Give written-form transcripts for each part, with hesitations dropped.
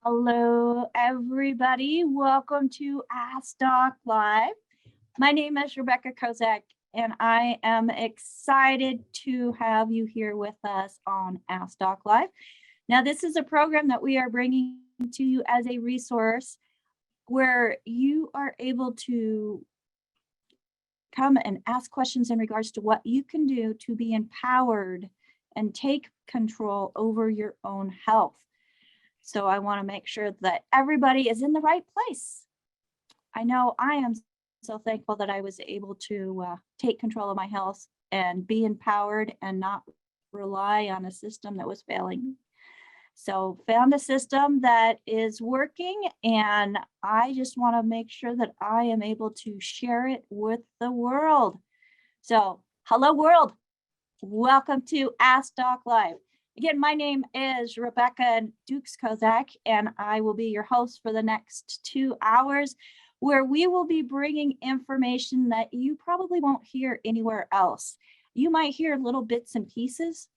Hello, everybody. Welcome to Ask Doc Live. My name is Rebecca Kozak, and I am excited to have you here with us on Ask Doc Live. Now, this is a program that we are bringing to you as a resource where you are able to come and ask questions in regards to what you can do to be empowered and take control over your own health. So I want to make sure that everybody is in the right place. I know I am so thankful that I was able to take control of my health and be empowered and not rely on a system that was failing. So found a system that is working, and I just want to make sure that I am able to share it with the world. So hello world, welcome to Ask Doc Live. Again, my name is Rebecca Dukes Kozak, and I will be your host for the next 2 hours, where we will be bringing information that you probably won't hear anywhere else. You might hear little bits and pieces,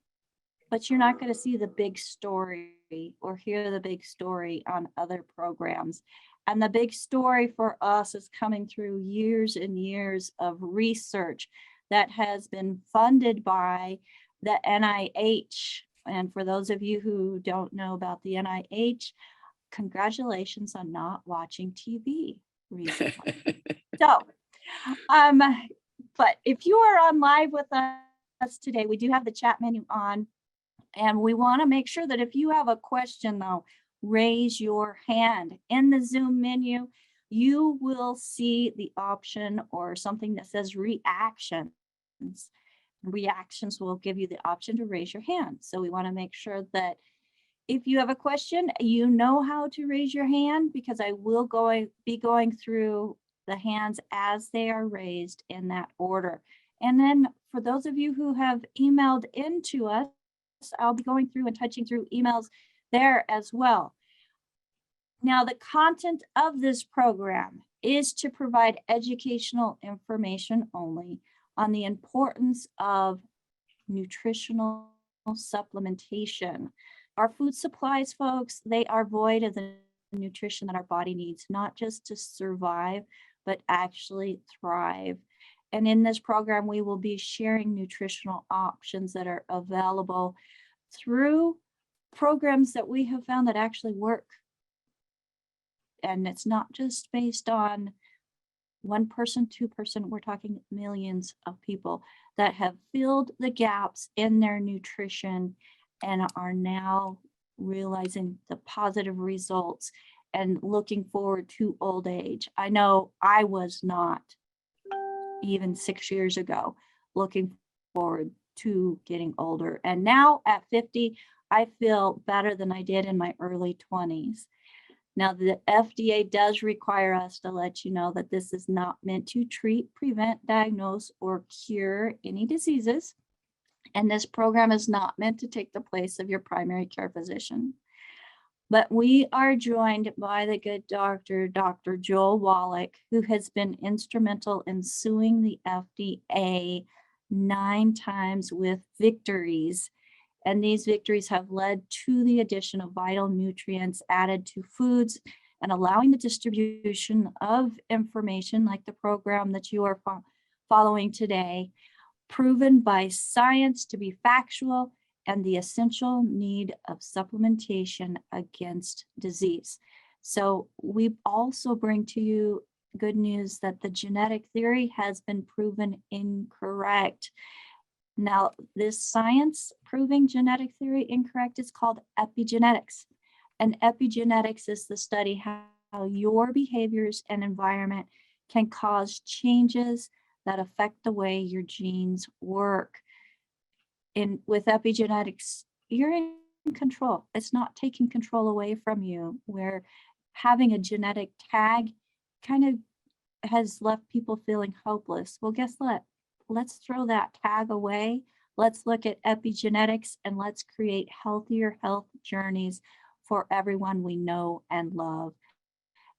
but you're not going to see the big story or hear the big story on other programs. And the big story for us is coming through years and years of research that has been funded by the NIH. And for those of you who don't know about the NIH, congratulations on not watching TV recently. So, but if you are on live with us today, we do have the chat menu on, and we want to make sure that if you have a question, though, raise your hand. In the Zoom menu, you will see the option or something that says reactions. Reactions will give you the option to raise your hand. So we want to make sure that if you have a question, you know how to raise your hand, because I will be going through the hands as they are raised in that order. And then for those of you who have emailed into us, I'll be going through and touching through emails there as well. Now, the content of this program is to provide educational information only on the importance of nutritional supplementation. Our food supplies, folks, they are void of the nutrition that our body needs, not just to survive, but actually thrive. And in this program, we will be sharing nutritional options that are available through programs that we have found that actually work. And it's not just based on one person, 2%, we're talking millions of people that have filled the gaps in their nutrition and are now realizing the positive results and looking forward to old age. I know I was not even 6 years ago looking forward to getting older. And now at 50, I feel better than I did in my early 20s. Now, the FDA does require us to let you know that this is not meant to treat, prevent, diagnose, or cure any diseases. And this program is not meant to take the place of your primary care physician. But we are joined by the good doctor, Dr. Joel Wallach, who has been instrumental in suing the FDA 9 times with victories. And these victories have led to the addition of vital nutrients added to foods and allowing the distribution of information like the program that you are following today, proven by science to be factual and the essential need of supplementation against disease. So we also bring to you good news that the genetic theory has been proven incorrect. Now, this science proving genetic theory incorrect is called epigenetics. And epigenetics is the study how your behaviors and environment can cause changes that affect the way your genes work. With epigenetics, you're in control. It's not taking control away from you, where having a genetic tag kind of has left people feeling hopeless. Well, guess what? Let's throw that tag away. Let's look at epigenetics and let's create healthier health journeys for everyone we know and love.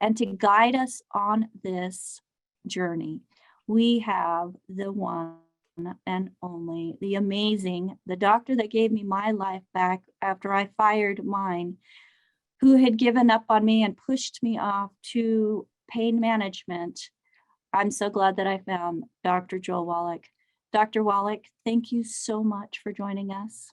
And to guide us on this journey, we have the one and only, the amazing, the doctor that gave me my life back after I fired mine, who had given up on me and pushed me off to pain management, I'm so glad that I found Dr. Joel Wallach. Dr. Wallach, thank you so much for joining us.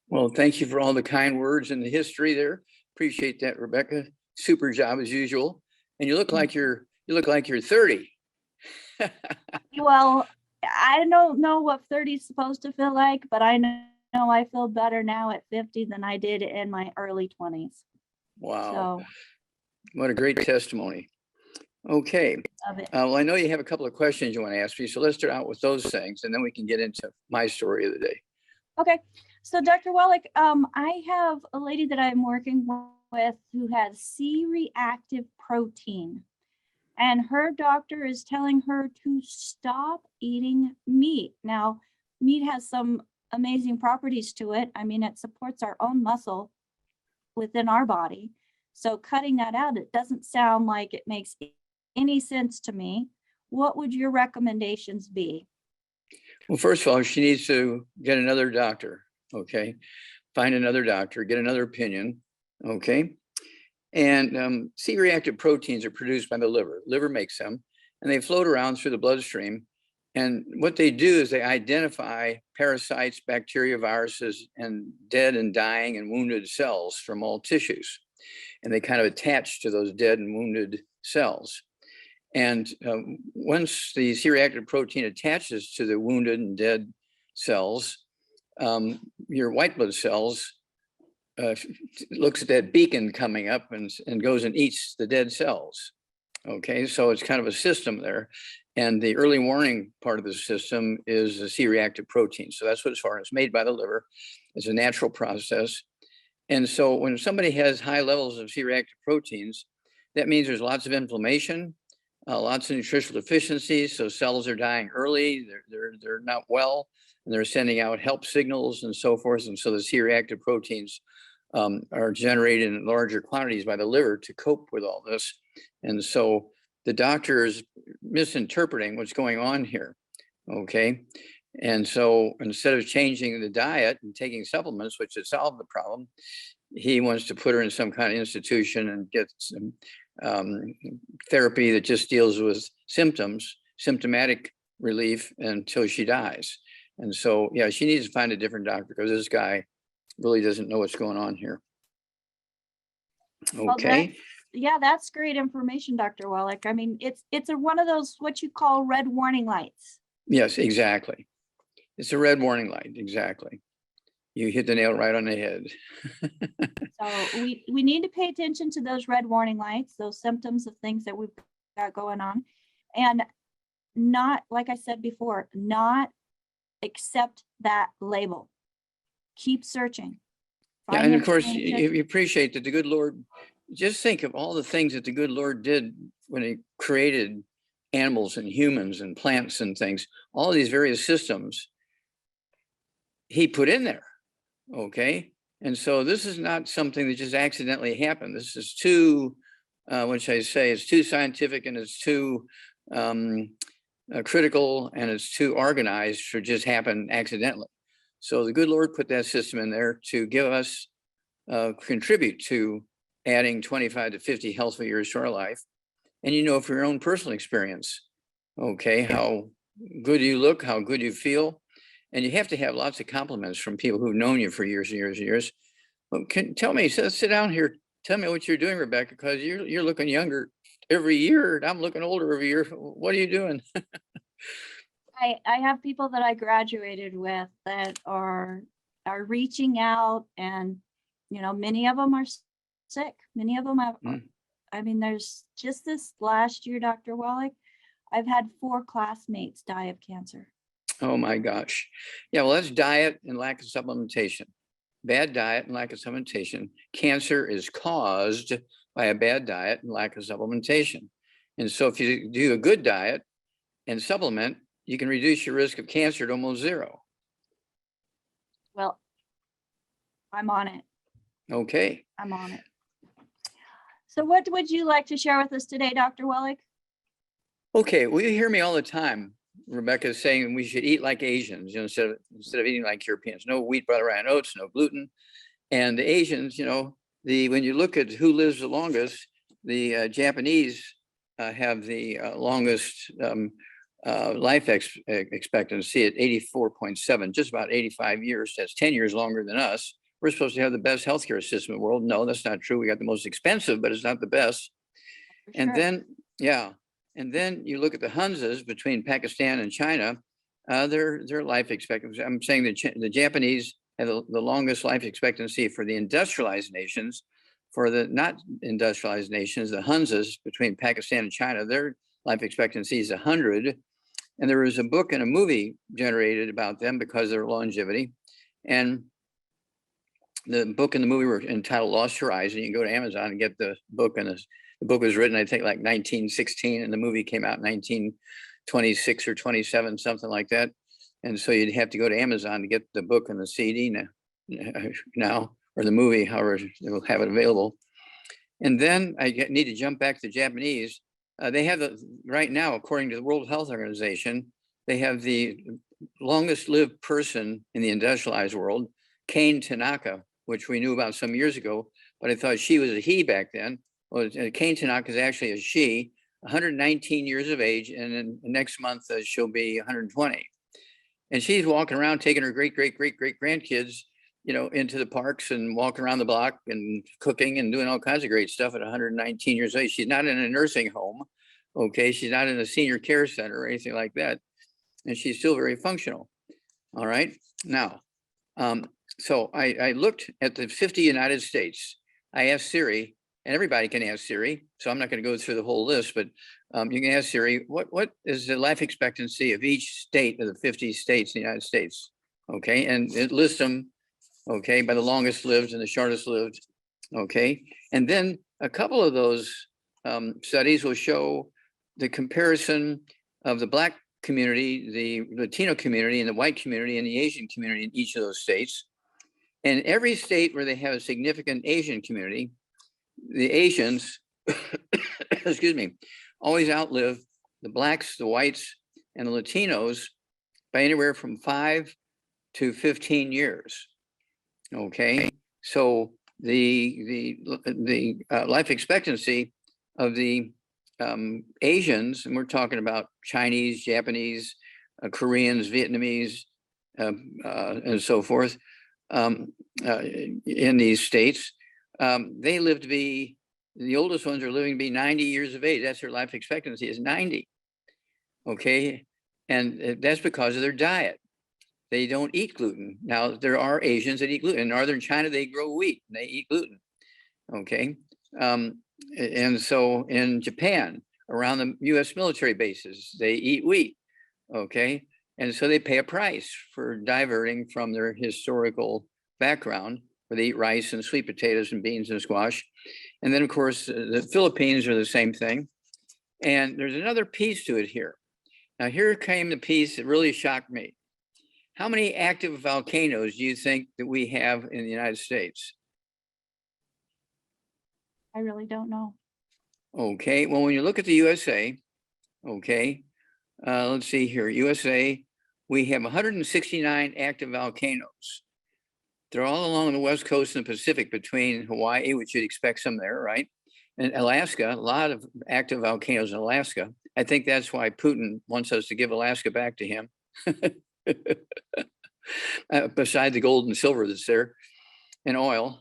Well, thank you for all the kind words and the history there. Appreciate that, Rebecca. Super job as usual. And you look like you're 30. Well, I don't know what 30 is supposed to feel like, but I know I feel better now at 50 than I did in my early 20s. Wow. So, what a great testimony. Okay. Well, I know you have a couple of questions you want to ask me, so let's start out with those things, and then we can get into my story of the day. Okay. So, Dr. Wallach, I have a lady that I'm working with who has C-reactive protein, and her doctor is telling her to stop eating meat. Now, meat has some amazing properties to it. I mean, it supports our own muscle within our body. So cutting that out, it doesn't sound like it makes any sense to me. What would your recommendations be? Well, first of all, she needs to get another doctor, okay? Find another doctor, get another opinion, okay? And C-reactive proteins are produced by the liver. Liver makes them, and they float around through the bloodstream. And what they do is they identify parasites, bacteria, viruses, and dead and dying and wounded cells from all tissues. And they kind of attach to those dead and wounded cells. And once the C-reactive protein attaches to the wounded and dead cells, your white blood cells looks at that beacon coming up and goes and eats the dead cells. Okay, so it's kind of a system there. And the early warning part of the system is the C-reactive protein. So that's what it's for. It's made by the liver. It's a natural process. And so when somebody has high levels of C-reactive proteins, that means there's lots of inflammation, lots of nutritional deficiencies. So cells are dying early, they're not well, and they're sending out help signals and so forth. And so the C-reactive proteins are generated in larger quantities by the liver to cope with all this. And so the doctor is misinterpreting what's going on here, okay? And so instead of changing the diet and taking supplements, which would solve the problem, he wants to put her in some kind of institution and get some therapy that just deals with symptoms, symptomatic relief until she dies. And so, yeah, she needs to find a different doctor because this guy really doesn't know what's going on here. Okay. Well, that's great information, Dr. Wallach. I mean, it's one of those, what you call red warning lights. Yes, exactly. It's a red warning light. Exactly. You hit the nail right on the head. So we need to pay attention to those red warning lights, those symptoms of things that we've got going on, and not, like I said before, not accept that label. Keep searching. Yeah, and of course, you appreciate that the good Lord, just think of all the things that the good Lord did when he created animals and humans and plants and things, all of these various systems he put in there, okay? And so this is not something that just accidentally happened. This is too, what should I say, it's too scientific and it's too critical and it's too organized to just happen accidentally. So the good Lord put that system in there to give us, contribute to adding 25 to 50 healthful years to our life. And you know, for your own personal experience, okay, how good you look, how good you feel. And you have to have lots of compliments from people who've known you for years and years and years. Well, tell me, sit down here, tell me what you're doing, Rebecca, because you're looking younger every year. And I'm looking older every year. What are you doing? I have people that I graduated with that are reaching out, and you know, many of them are sick. Many of them have. I mean, there's just this last year, Dr. Wallach, I've had 4 classmates die of cancer. Oh my gosh. Yeah, well, that's diet and lack of supplementation. Bad diet and lack of supplementation. Cancer is caused by a bad diet and lack of supplementation. And so if you do a good diet and supplement, you can reduce your risk of cancer to almost 0. Well, I'm on it. Okay. I'm on it. So what would you like to share with us today, Dr. Wallach? Okay, well, you hear me all the time, Rebecca, saying we should eat like Asians, you know, instead of eating like Europeans. No wheat, butter, and oats, no gluten. And the Asians, you know, when you look at who lives the longest, the Japanese have the longest life expectancy at 84.7, just about 85 years. That's 10 years longer than us. We're supposed to have the best healthcare system in the world. No, that's not true. We got the most expensive, but it's not the best. And Sure. then, yeah, and then you look at the Hunzas between Pakistan and China, their life expectancy. I'm saying the Japanese have the longest life expectancy for the industrialized nations. For the not industrialized nations, the Hunzas between Pakistan and China, their life expectancy is 100. And there was a book and a movie generated about them because of their longevity. And the book and the movie were entitled Lost Your Eyes. And you can go to Amazon and get the book. And the book was written, I think, like 1916, and the movie came out in 1926 or 27, something like that. And so you'd have to go to Amazon to get the book and the CD now, or the movie, however they will have it available. And then I need to jump back to the Japanese. They have right now, according to the World Health Organization, they have the longest lived person in the industrialized world, Kane Tanaka, which we knew about some years ago, but I thought she was a he back then. Well, Kane Tanaka is actually a she, 119 years of age, and then next month she'll be 120. And she's walking around taking her great grandkids, into the parks and walking around the block and cooking and doing all kinds of great stuff at 119 years of age. She's not in a nursing home. Okay. She's not in a senior care center or anything like that. And she's still very functional. All right. Now, so I looked at the 50 United States. I asked Siri, and everybody can ask Siri, so I'm not going to go through the whole list, but you can ask Siri, what is the life expectancy of each state of the 50 states in the United States? Okay. And it lists them, okay, by the longest lived and the shortest lived. Okay. And then a couple of those studies will show the comparison of the Black community, the Latino community, and the white community, and the Asian community in each of those states. And every state where they have a significant Asian community, the Asians, excuse me, always outlive the Blacks, the whites, and the Latinos by anywhere from 5 to 15 years. Okay, so the life expectancy of the Asians, and we're talking about Chinese, Japanese, Koreans, Vietnamese, and so forth, in these states, they live to be, the oldest ones are living to be 90 years of age. That's their life expectancy is 90. Okay, and that's because of their diet. They don't eat gluten. Now, there are Asians that eat gluten. In northern China, they grow wheat and they eat gluten. Okay. And so in Japan, around the US military bases, they eat wheat. Okay. And so they pay a price for diverting from their historical background, where they eat rice and sweet potatoes and beans and squash. And then, of course, the Philippines are the same thing. And there's another piece to it here. Now, here came the piece that really shocked me. How many active volcanoes do you think that we have in the United States? I really don't know. Okay, well, when you look at the USA, okay, let's see here, USA, we have 169 active volcanoes. They're all along the West Coast and the Pacific between Hawaii, which you'd expect some there, right? And Alaska, a lot of active volcanoes in Alaska. I think that's why Putin wants us to give Alaska back to him. Beside the gold and silver that's there, and oil.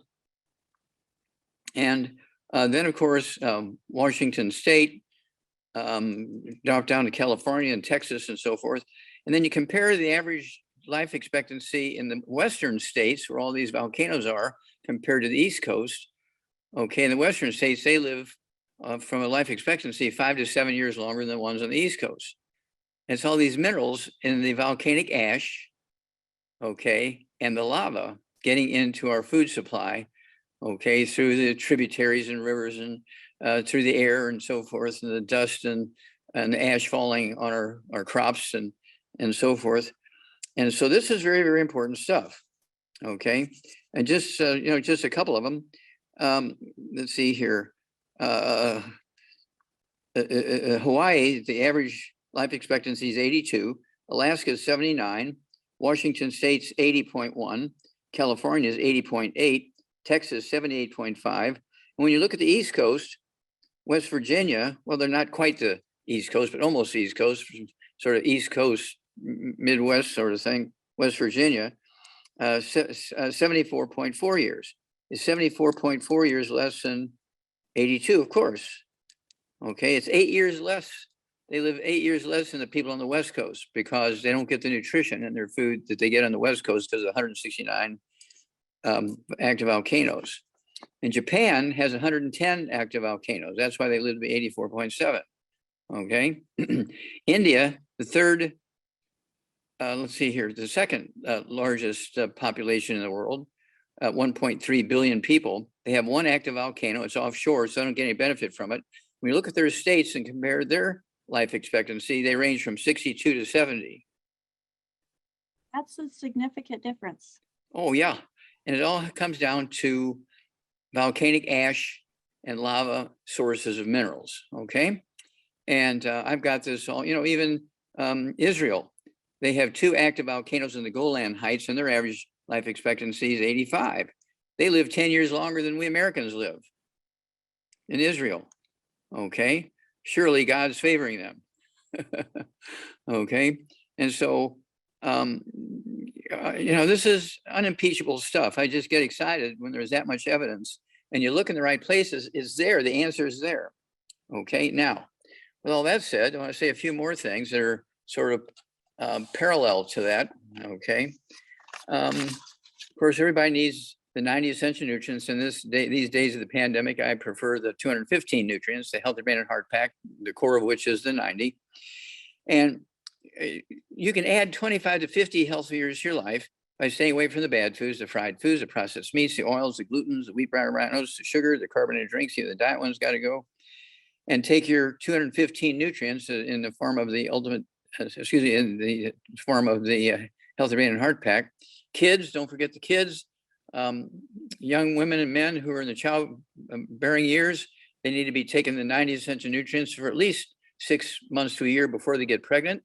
And then, of course, Washington State, drop down to California and Texas and so forth. And then you compare the average life expectancy in the Western states, where all these volcanoes are, compared to the East Coast. Okay, in the Western states, they live from a life expectancy 5 to 7 years longer than the ones on the East Coast. It's all these minerals in the volcanic ash, okay, and the lava getting into our food supply, okay, through the tributaries and rivers and through the air and so forth, and the dust and the ash falling on our crops and so forth. And so this is very, very important stuff, okay? And just, just a couple of them. Let's see here. Hawaii, the average life expectancy is 82. Alaska is 79. Washington State's 80.1. California is 80.8. Texas 78.5. And when you look at the East Coast, West Virginia, well, they're not quite the East Coast, but almost East Coast, sort of East Coast, Midwest sort of thing, West Virginia, 74.4 years. Is 74.4 years less than 82? Of course. Okay, it's 8 years less. They live 8 years less than the people on the West Coast because they don't get the nutrition in their food that they get on the West Coast because of 169 active volcanoes. And Japan has 110 active volcanoes. That's why they live to be 84.7. Okay. India, the third, let's see here, the second largest population in the world, 1.3 billion people. They have one active volcano. It's offshore, so they don't get any benefit from it. When you look at their states and compare their life expectancy, they range from 62 to 70. That's a significant difference. Oh, yeah. And it all comes down to volcanic ash and lava sources of minerals. Okay. And I've got this all, even Israel, they have 2 active volcanoes in the Golan Heights, and their average life expectancy is 85. They live 10 years longer than we Americans live in Israel. Okay. Surely God's favoring them. Okay. And so, this is unimpeachable stuff. I just get excited when there's that much evidence and you look in the right places, it's there. The answer is there. Okay. Now, with all that said, I want to say a few more things that are sort of parallel to that. Okay. Of course, everybody needs the 90 essential nutrients. In these days of the pandemic, I prefer the 215 nutrients, the Healthy Brain and Heart Pack, the core of which is the 90. And you can add 25 to 50 healthy years to your life by staying away from the bad foods, the fried foods, the processed meats, the oils, the glutens, the wheat bran rhinos, the sugar, the carbonated drinks. The diet one's got to go. And take your 215 nutrients in the form of the in the form of the Healthy Brain and Heart Pack. Kids, don't forget the kids. Young women and men who are in the childbearing years, they need to be taking the 90 essential nutrients for at least 6 months to a year before they get pregnant.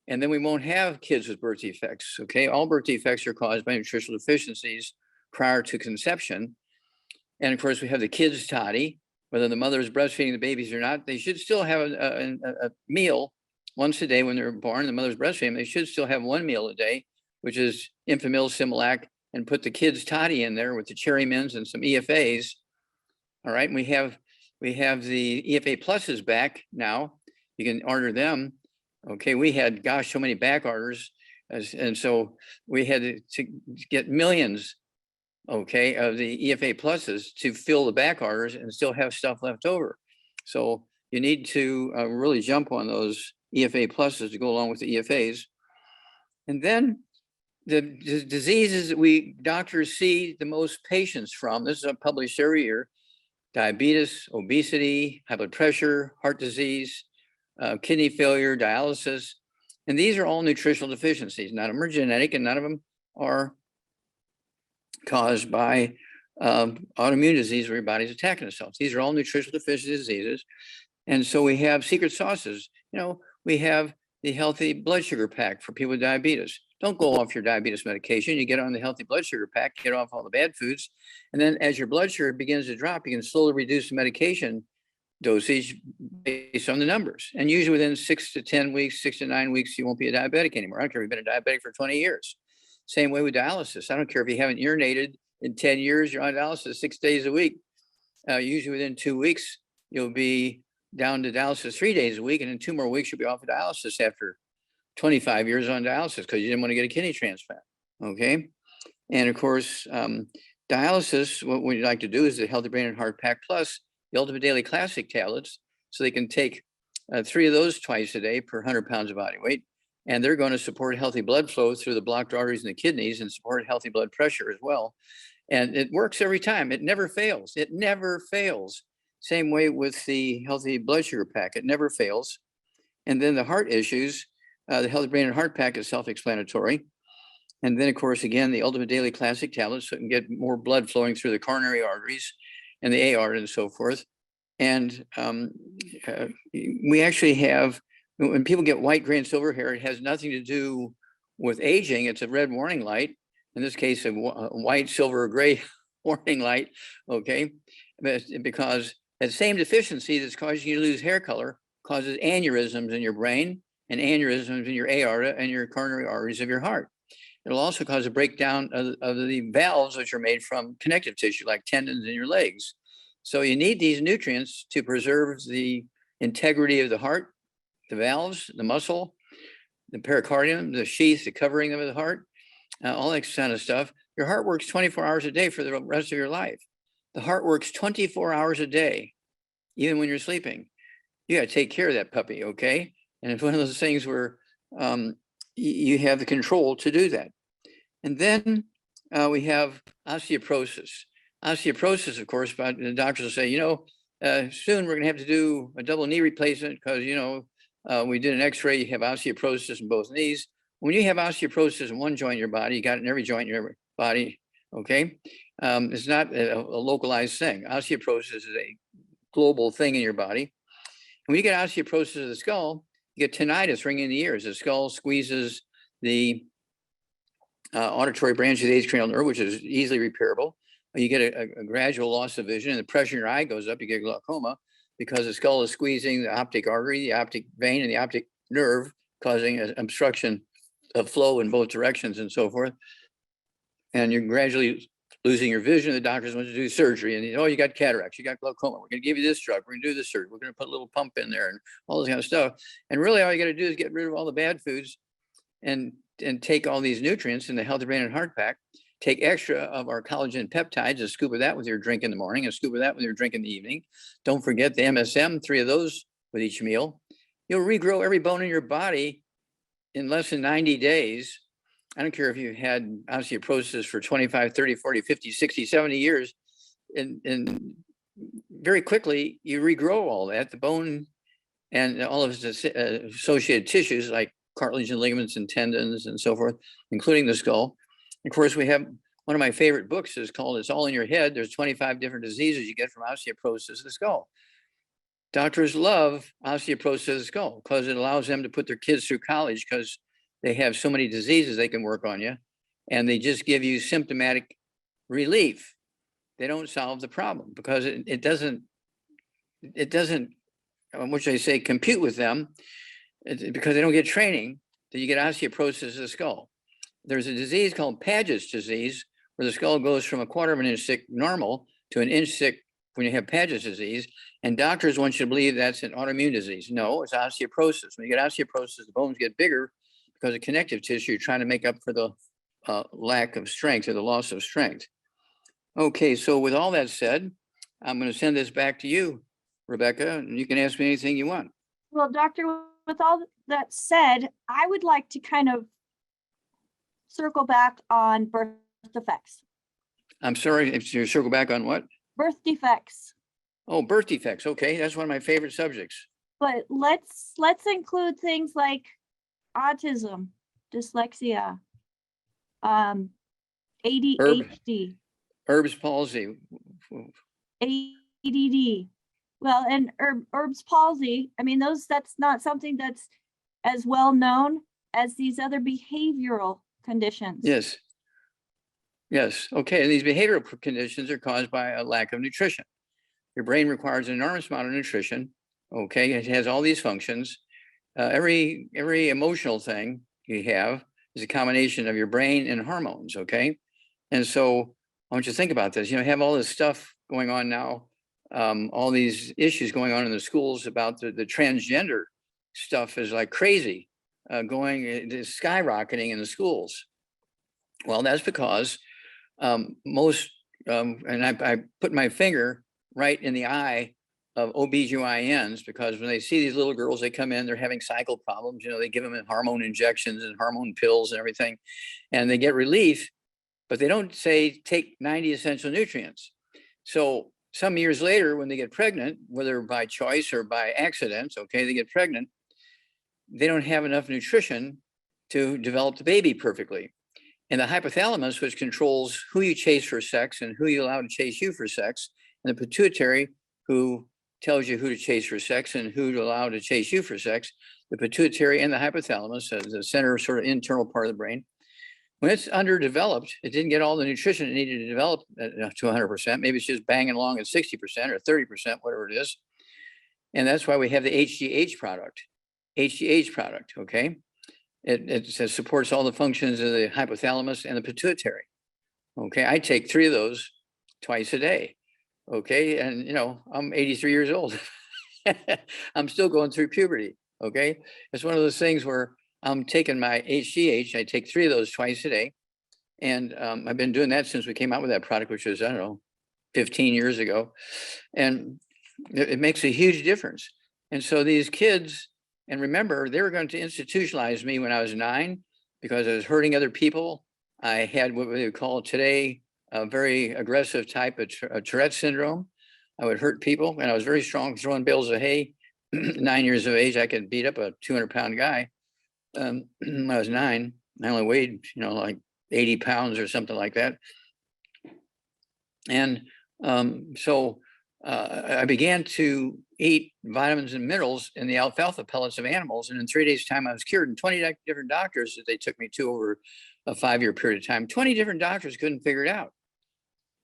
And then we won't have kids with birth defects. Okay, all birth defects are caused by nutritional deficiencies prior to conception. And of course, we have the kids toddy. Whether the mother is breastfeeding the babies or not, they should still have a meal once a day when they're born. The mother's breastfeeding, they should still have one meal a day, which is Infamil, Similac, and put the kids toddy in there with the cherry mints and some EFAs. All right, and we have the EFA pluses back now. You can order them. Okay, we had, gosh, so many back orders, and so we had to get millions, okay, of the EFA pluses to fill the back orders and still have stuff left over. So you need to really jump on those EFA pluses to go along with the EFAs. And then the diseases that we doctors see the most patients from, this is published every year: diabetes, obesity, high blood pressure, heart disease, kidney failure, dialysis. And these are all nutritional deficiencies. None of them are genetic and none of them are caused by autoimmune disease where your body's attacking itself. These are all nutritional deficiency diseases. And so we have secret sauces. We have the Healthy Blood Sugar Pack for people with diabetes. Don't go off your diabetes medication. You get on the Healthy Blood Sugar Pack, get off all the bad foods. And then as your blood sugar begins to drop, you can slowly reduce the medication dosage based on the numbers. And usually within 6 to 10 weeks, 6 to 9 weeks, you won't be a diabetic anymore. I don't care if you've been a diabetic for 20 years. Same way with dialysis. I don't care if you haven't urinated in 10 years, you're on dialysis 6 days a week. Usually within 2 weeks, you'll be down to dialysis 3 days a week. And in 2 more weeks, you'll be off of dialysis after 25 years on dialysis because you didn't want to get a kidney transplant. Okay. And of course, dialysis, what we'd like to do is the Healthy Brain and Heart Pack Plus, the Ultimate Daily Classic tablets. So they can take 3 of those twice a day per 100 pounds of body weight. And they're going to support healthy blood flow through the blocked arteries in the kidneys and support healthy blood pressure as well. And it works every time. It never fails. It never fails. Same way with the Healthy Blood Sugar Pack. It never fails. And then the heart issues, the Healthy Brain and Heart Pack is self-explanatory. And then, of course, again, the Ultimate Daily Classic tablets so it can get more blood flowing through the coronary arteries and the aorta and so forth. And we actually have, when people get white, gray, and silver hair, it has nothing to do with aging. It's a red warning light. In this case, a white, silver, or gray warning light, okay? Because that same deficiency that's causing you to lose hair color causes aneurysms in your brain and aneurysms in your aorta and your coronary arteries of your heart. It'll also cause a breakdown of the valves, which are made from connective tissue, like tendons in your legs. So you need these nutrients to preserve the integrity of the heart, the valves, the muscle, the pericardium, the sheath, the covering of the heart, all that kind of stuff. Your heart works 24 hours a day for the rest of your life. The heart works 24 hours a day, even when you're sleeping. You got to take care of that puppy, okay? And it's one of those things where you have the control to do that. And then we have osteoporosis. Osteoporosis, of course, but the doctors will say, soon we're going to have to do a double knee replacement because, we did an x-ray, you have osteoporosis in both knees. When you have osteoporosis in one joint in your body, you got it in every joint in your body, okay? It's not a localized thing. Osteoporosis is a global thing in your body. When you get osteoporosis of the skull, you get tinnitus ringing in the ears. The skull squeezes the auditory branch of the eighth cranial nerve, which is easily repairable. You get a gradual loss of vision, and the pressure in your eye goes up. You get glaucoma because the skull is squeezing the optic artery, the optic vein, and the optic nerve, causing an obstruction of flow in both directions and so forth. And you're gradually losing your vision. The doctors want to do surgery, and you got cataracts, you got glaucoma. We're going to give you this drug. We're going to do this surgery. We're going to put a little pump in there and all this kind of stuff. And really, all you got to do is get rid of all the bad foods and take all these nutrients in the Healthy Brain and Heart Pack. Take extra of our collagen peptides, a scoop of that with your drink in the morning, a scoop of that with your drink in the evening. Don't forget the MSM, 3 of those with each meal. You'll regrow every bone in your body in less than 90 days. I don't care if you've had osteoporosis for 25, 30, 40, 50, 60, 70 years. And very quickly, you regrow all that, the bone and all of its associated tissues like cartilage and ligaments and tendons and so forth, including the skull. Of course, we have one of my favorite books is called It's All in Your Head. There's 25 different diseases you get from osteoporosis of the skull. Doctors love osteoporosis of the skull because it allows them to put their kids through college because they have so many diseases they can work on you. And they just give you symptomatic relief. They don't solve the problem because it doesn't, what should I say, compute with them because they don't get training that you get osteoporosis of the skull. There's a disease called Paget's disease, where the skull goes from 1/4 of an inch thick normal to an inch thick when you have Paget's disease. And doctors want you to believe that's an autoimmune disease. No, it's osteoporosis. When you get osteoporosis, the bones get bigger because of connective tissue. You're trying to make up for the lack of strength or the loss of strength. Okay, so with all that said, I'm going to send this back to you, Rebecca, and you can ask me anything you want. Well, doctor, with all that said, I would like to kind of circle back on birth defects. I'm sorry, if you circle back on what? Birth defects. Oh, birth defects. Okay, that's one of my favorite subjects. But let's include things like autism, dyslexia, ADHD, Erb's palsy, ADD. Well, and Erb's palsy, I mean, that's not something that's as well known as these other behavioral conditions. Yes. Yes. Okay. And these behavioral conditions are caused by a lack of nutrition. Your brain requires an enormous amount of nutrition. Okay. It has all these functions. Every emotional thing you have is a combination of your brain and hormones. Okay. And so I want you to think about this. You have all this stuff going on now, all these issues going on in the schools about the transgender stuff is like crazy, skyrocketing in the schools. Well, that's because most, and I put my finger right in the eye of OBGYNs because when they see these little girls, they come in, they're having cycle problems, they give them hormone injections and hormone pills and everything, and they get relief, but they don't say take 90 essential nutrients. So some years later, when they get pregnant, whether by choice or by accident, okay, they get pregnant, they don't have enough nutrition to develop the baby perfectly. And the hypothalamus, which controls who you chase for sex and who you allow to chase you for sex, and the pituitary, who tells you who to chase for sex and who to allow to chase you for sex, the pituitary and the hypothalamus, the center sort of internal part of the brain, When it's underdeveloped, it didn't get all the nutrition it needed to develop to 100%. Maybe it's just banging along at 60% or 30%, whatever it is. And that's why we have the HGH product. HGH product, okay? It supports all the functions of the hypothalamus and the pituitary. Okay, I take 3 of those twice a day. Okay, and you know, I'm 83 years old. I'm still going through puberty. Okay, it's one of those things where I'm taking my HGH. I take 3 of those twice a day, and I've been doing that since we came out with that product, which was, I don't know, 15 years ago, and it makes a huge difference. And so these kids, and remember, they were going to institutionalize me when I was 9 because I was hurting other people. I had what we would call today a very aggressive type of Tourette syndrome. I would hurt people, and I was very strong, throwing bales of hay. 9 years of age, I could beat up a 200-pound guy. When I was 9, I only weighed, you know, like 80 pounds or something like that. And so I began to eat vitamins and minerals in the alfalfa pellets of animals. And in 3 days' time, I was cured. And 20 different doctors that they took me to over a 5-year period of time, 20 different doctors couldn't figure it out.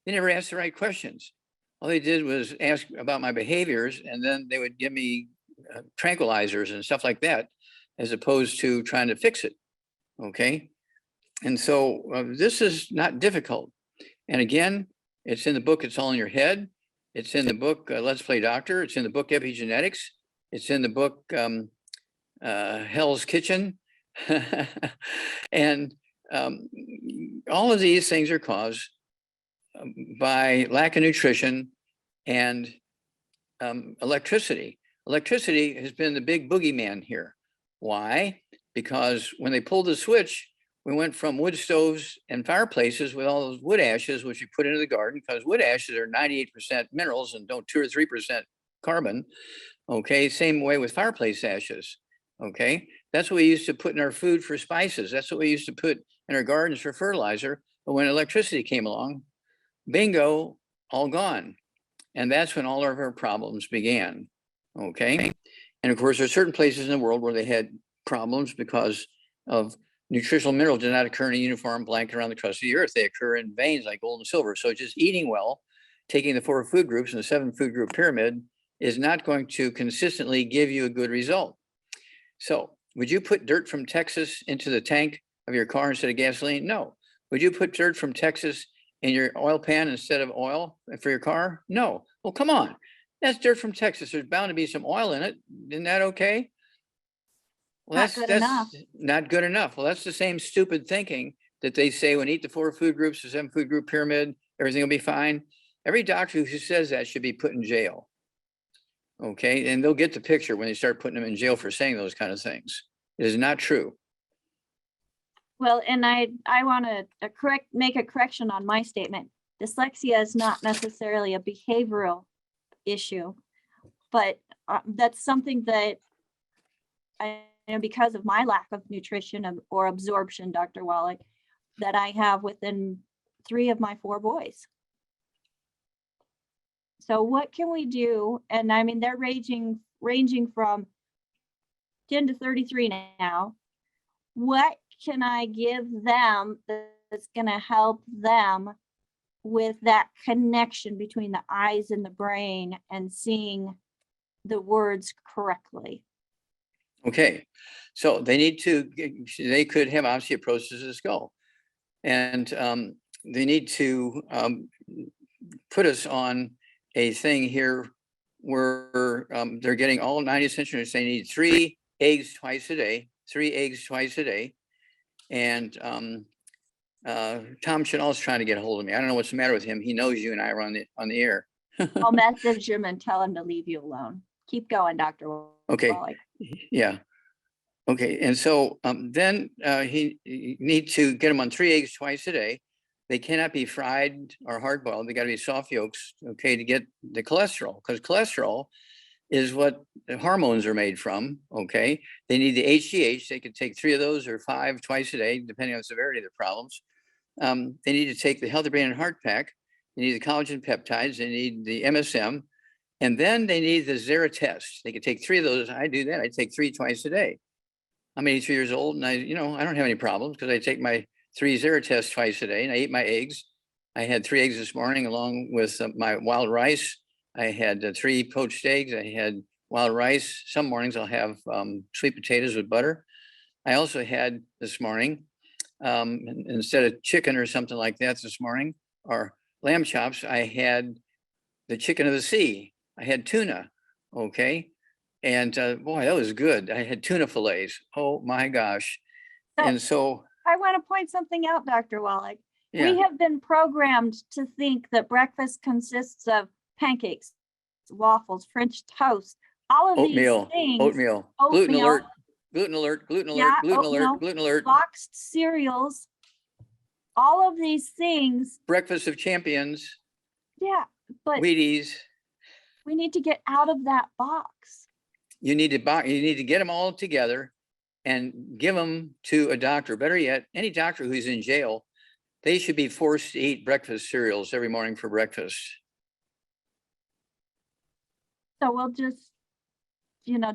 They never asked the right questions. All they did was ask about my behaviors, and then they would give me tranquilizers and stuff like that, as opposed to trying to fix it. Okay. And so this is not difficult. And again, it's in the book, It's All in Your Head. It's in the book, Let's Play Doctor. It's in the book, Epigenetics. It's in the book, Hell's Kitchen. And all of these things are caused by lack of nutrition and electricity. Electricity has been the big boogeyman here. Why? Because when they pulled the switch, we went from wood stoves and fireplaces with all those wood ashes, which you put into the garden, because wood ashes are 98% minerals and don't 2 or 3% carbon. Okay, same way with fireplace ashes. Okay, that's what we used to put in our food for spices. That's what we used to put in our gardens for fertilizer. But when electricity came along, bingo, all gone. And that's when all of our problems began. Okay, and of course, there's certain places in the world where they had problems because of nutritional minerals do not occur in a uniform blanket around the crust of the earth. They occur in veins like gold and silver. So just eating well, taking the 4 food groups and the 7 food group pyramid is not going to consistently give you a good result. So would you put dirt from Texas into the tank of your car instead of gasoline? No. Would you put dirt from Texas in your oil pan instead of oil for your car? No. Well, come on. That's dirt from Texas. There's bound to be some oil in it. Isn't that okay? Well, Not good enough. not good enough. Well, that's the same stupid thinking that they say when eat the 4 food groups, the 7 food group pyramid, everything will be fine. Every doctor who says that should be put in jail. Okay, and they'll get the picture when they start putting them in jail for saying those kind of things. It is not true. Well, and I want to make a correction on my statement. Dyslexia is not necessarily a behavioral issue, but that's something that I know because of my lack of nutrition or absorption, Dr. Wallach, that I have within 3 of my 4 boys. So what can we do? And I mean, they're ranging from 10 to 33 now. What can I give them that's going to help them with that connection between the eyes and the brain and seeing the words correctly? Okay, so they could have osteoporosis of the skull, and they need to put us on a thing here where they're getting all 90 essential nutrients. They need 3 eggs twice a day, 3 eggs twice a day. And Tom Chanel's trying to get a hold of me. I don't know what's the matter with him. He knows you and I are on the air. I'll message him and tell him to leave you alone. Keep going, Dr. Okay. Wallach. Yeah. Okay. And so then he need to get them on 3 eggs twice a day. They cannot be fried or hard boiled. They got to be soft yolks, okay, to get the cholesterol, because cholesterol is what the hormones are made from, okay? They need the HGH. They could take 3 of those or 5 twice a day, depending on the severity of their problems. They need to take the Healthy Brain and Heart Pack. They need the collagen peptides. They need the MSM. And then they need the Zera test. They could take 3 of those. I do that. I take 3 twice a day. I'm 83 years old, and I don't have any problems because I take my 3 Zeratests twice a day, and I ate my eggs. I had 3 eggs this morning along with my wild rice. I had 3 poached eggs. I had wild rice. Some mornings I'll have sweet potatoes with butter. I also had this morning, instead of chicken or something like that this morning, or lamb chops, I had the chicken of the sea. I had tuna, okay? And boy, that was good. I had tuna fillets. Oh my gosh. So And so, I want to point something out, Dr. Wallach. yeah, We have been programmed to think that breakfast consists of pancakes, waffles, French toast, all of these oatmeal, things. oatmeal, gluten Oatmeal, alert, gluten alert, gluten alert, yeah, gluten alert, oatmeal, gluten alert. boxed cereals, all of these things. Breakfast of champions, Yeah, but Wheaties. we need to get out of that box. You need to get them all together and give them to a doctor. Better yet, any doctor who's in jail, they should be forced to eat breakfast cereals every morning for breakfast. So we'll just,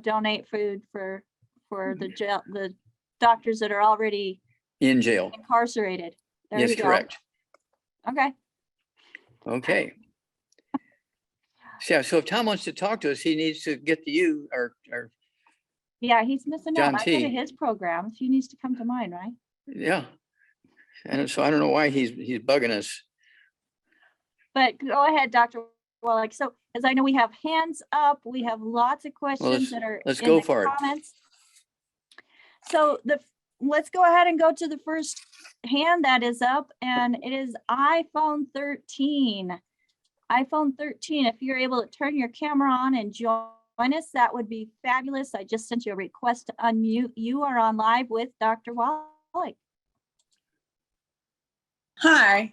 donate food for the doctors that are already In jail. incarcerated. There Yes, you go. correct. Okay. Okay. So if Tom wants to talk to us, he needs to get to you or Yeah, he's missing John out. I go to T. his programs. He needs to come to mine, right? Yeah. And so I don't know why he's bugging us. But go ahead, Dr. Wallach. So as I know, we have hands up. We have lots of questions that are let's in go the for it. comments. So let's go ahead and go to the first hand that is up, and it is iPhone 13. iPhone 13, if you're able to turn your camera on and join us, that would be fabulous. I just sent you a request to unmute. You are on live with Dr. Wallach. Hi,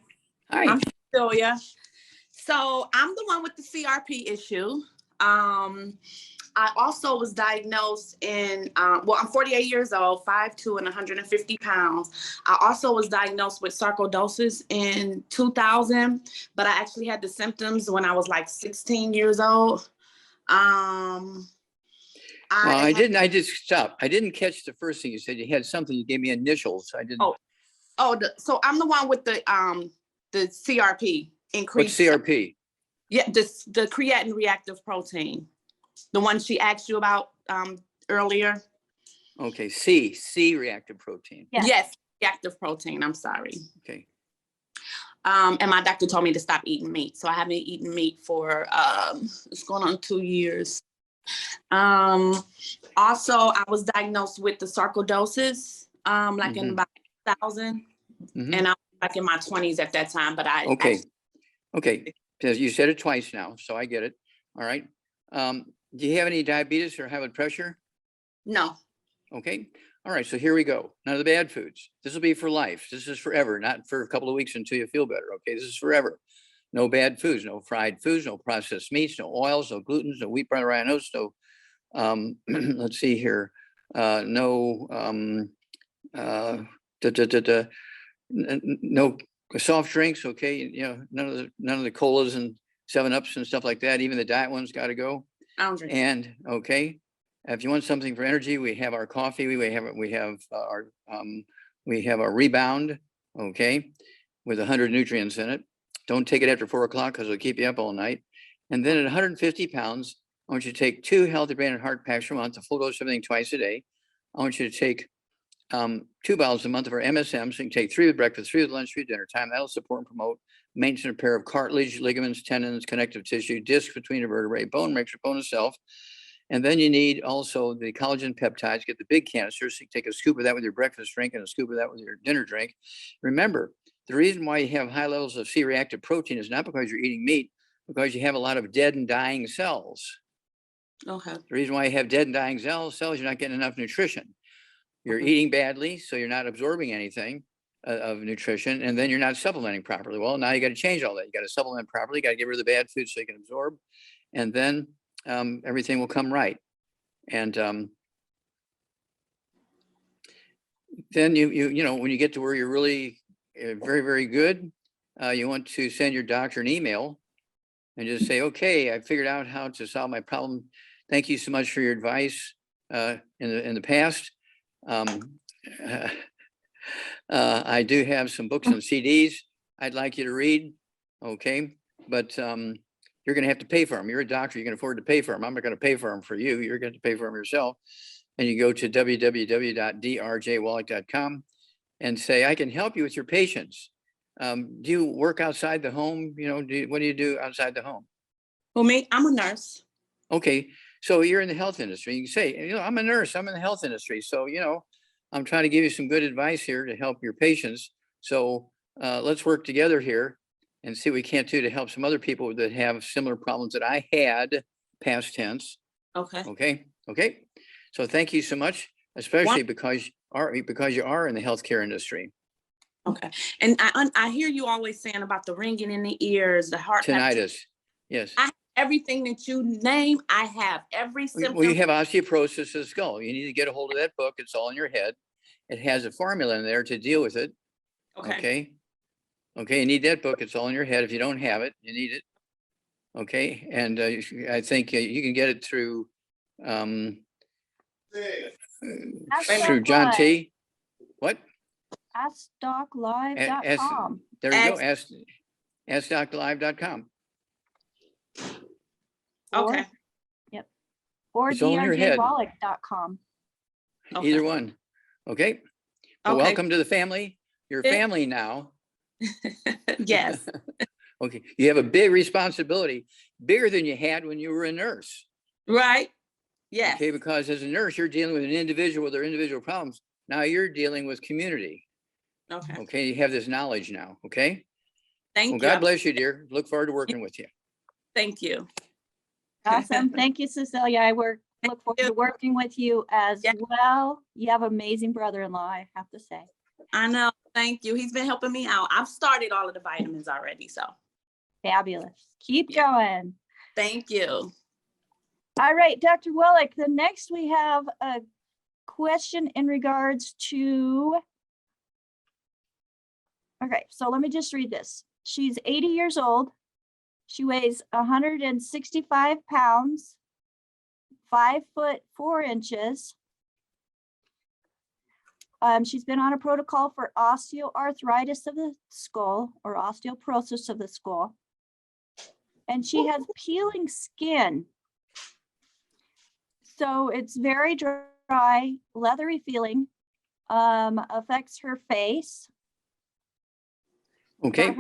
Hi. I'm Celia. So I'm the one with the CRP issue. I also was diagnosed in, I'm 48 years old, 5'2" and 150 pounds. I also was diagnosed with sarcoidosis in 2000, but I actually had the symptoms when I was like 16 years old. I just stopped. I didn't catch the first thing you said. You had something, you gave me initials. I didn't. So I'm the one with the CRP increase. What's CRP? Yeah, the creatine reactive protein. The one she asked you about earlier. Okay, C reactive protein. Yes, reactive protein. I'm sorry. Okay. And my doctor told me to stop eating meat. So I haven't eaten meat for it's going on 2 years. Also, I was diagnosed with the sarcoidosis in about 2000. And I was like in my 20s at that time, but I Okay, because you said it twice now, so I get it. All right. Do you have any diabetes or high blood pressure? No. Okay. All right. So here we go. None of the bad foods. This will be for life. This is forever, not for a couple of weeks until you feel better. Okay. This is forever. No bad foods, no fried foods, no processed meats, no oils, no glutens, no wheat, bran, rye, oats, no, let's see here. No, no soft drinks. Okay. None of the colas and 7-Ups and stuff like that. Even the diet ones got to go. I don't drink. And okay, if you want something for energy, we have our coffee. We have our Rebound, okay, with 100 nutrients in it. Don't take it after 4 o'clock because it'll keep you up all night. And then at 150 pounds, I want you to take 2 healthy brain and heart packs per month, a full dose of everything twice a day. I want you to take 2 bottles a month of our MSM. So you can take 3 with breakfast, 3 with lunch, 3 with dinner time. That'll support and promote maintenance and repair of cartilage, ligaments, tendons, connective tissue, discs between the vertebrae, bone, makes your bone itself. And then you need also the collagen peptides. Get the big canister. So you take a scoop of that with your breakfast drink and a scoop of that with your dinner drink. Remember, the reason why you have high levels of C-reactive protein is not because you're eating meat, because you have a lot of dead and dying cells. Okay. The reason why you have dead and dying cells, you're not getting enough nutrition. You're eating badly, so you're not absorbing anything of nutrition, and then you're not supplementing properly. Well, now you got to change all that. You got to supplement properly. You got to get rid of the bad food so you can absorb, and then everything will come right. And then you know when you get to where you're really very, very good, you want to send your doctor an email and just say, okay, I figured out how to solve my problem. Thank you so much for your advice in the past. I do have some books and CDs I'd like you to read. Okay. But you're going to have to pay for them. You're a doctor. You can afford to pay for them. I'm not going to pay for them for you. You're going to pay for them yourself. And you go to www.drjwallach.com and say, I can help you with your patients. Do you work outside the home? You know, what do you do outside the home? Well, me, I'm a nurse. Okay. So you're in the health industry. You can say, you know, I'm a nurse. I'm in the health industry. So, you know, I'm trying to give you some good advice here to help your patients. So let's work together here and see what we can't do to help some other people that have similar problems that I had, past tense. Okay. Okay. Okay. So thank you so much, especially because you are in the healthcare industry. Okay. And I hear you always saying about the ringing in the ears, the heart Tinnitus. Yes. Everything that you name, I have every symptom. Well, you have osteoporosis of the skull. You need to get a hold of that book. It's all in your head. It has a formula in there to deal with it. Okay. Okay. You need that book. It's all in your head. If you don't have it, you need it. Okay. And I think you can get it through through John T. What? AskDocLive.com. There you go. AskDocLive.com. Okay. Yep. Or It's all in your head. drjwallach.com. Okay. Either one. Okay. Well, Okay. welcome to the family. You're a family now. Yes. Okay. You have a big responsibility, bigger than you had when you were a nurse. Right. Yes. Okay. Because as a nurse, you're dealing with an individual with their individual problems. Now you're dealing with community. Okay. Okay. You have this knowledge now. Okay. Thank Well, you. God bless you, dear. Look forward to working with you. Thank you. Awesome. Thank you, Cecilia. I look forward to working with you as well. You have an amazing brother-in-law, I have to say. I know. Thank you. He's been helping me out. I've started all of the vitamins already. So Fabulous. Keep going. thank you. All right, Dr. Wallach, the next we have a question in regards to, okay, so let me just read this. She's 80 years old. She weighs 165 pounds, 5'4". She's been on a protocol for osteoarthritis of the skull or osteoporosis of the skull. And she has peeling skin. So it's very dry, leathery feeling, affects her face. Okay.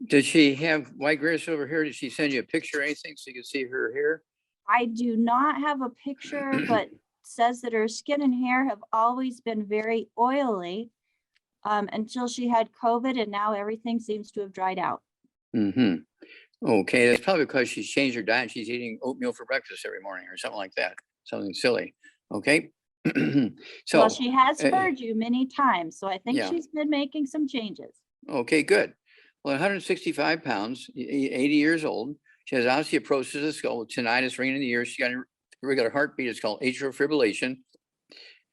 Does she have white grass over here? Did she send you a picture or anything so you can see her hair? I do not have a picture, but says that her skin and hair have always been very oily until she had COVID, and now everything seems to have dried out. Mm-hmm. Okay, that's probably because she's changed her diet. She's eating oatmeal for breakfast every morning or something like that. Something silly. Okay. So well, she has heard you many times, so I think she's been making some changes. Okay, good. Well, 165 pounds, 80 years old. She has osteoporosis of the skull with tinnitus, ringing in the ears. She got a irregular heartbeat. It's called atrial fibrillation.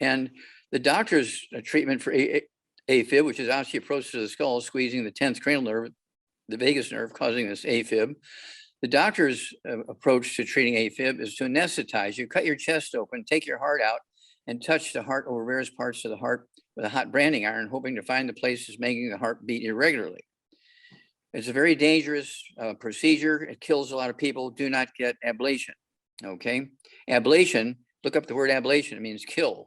And the doctor's treatment for AFib, which is osteoporosis of the skull, squeezing the 10th cranial nerve, the vagus nerve, causing this AFib. The doctor's approach to treating AFib is to anesthetize you, cut your chest open, take your heart out, and touch the heart over various parts of the heart with a hot branding iron, hoping to find the places making the heart beat irregularly. It's a very dangerous procedure. It kills a lot of people. Do not get ablation. Okay. Ablation, look up the word ablation. It means kill.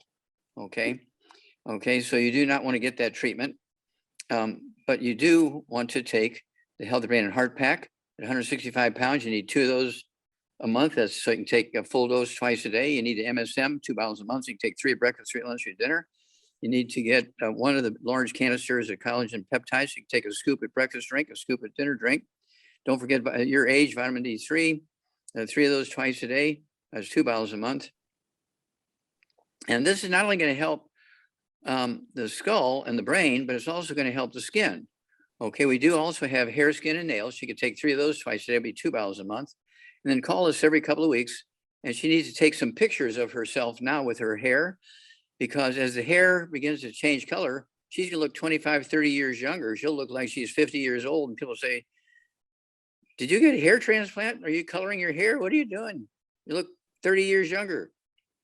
Okay. Okay. So you do not want to get that treatment. But you do want to take the Healthy Brain and Heart Pack at 165 pounds. You need 2 of those a month. That's so you can take a full dose twice a day. You need the MSM, 2 bottles a month. So you can take 3 at breakfast, 3 at lunch, 3 at dinner. You need to get 1 of the large canisters of collagen peptides. You can take a scoop at breakfast drink, a scoop at dinner drink. Don't forget at your age, vitamin D3, 3 of those twice a day. That's 2 bottles a month. And this is not only going to help the skull and the brain, but it's also going to help the skin. Okay, we do also have hair, skin, and nails. She could take 3 of those twice a day. It'd be 2 bottles a month. And then call us every couple of weeks. And she needs to take some pictures of herself now with her hair, because as the hair begins to change color, she's going to look 25, 30 years younger. She'll look like she's 50 years old. And people say, did you get a hair transplant? Are you coloring your hair? What are you doing? You look 30 years younger.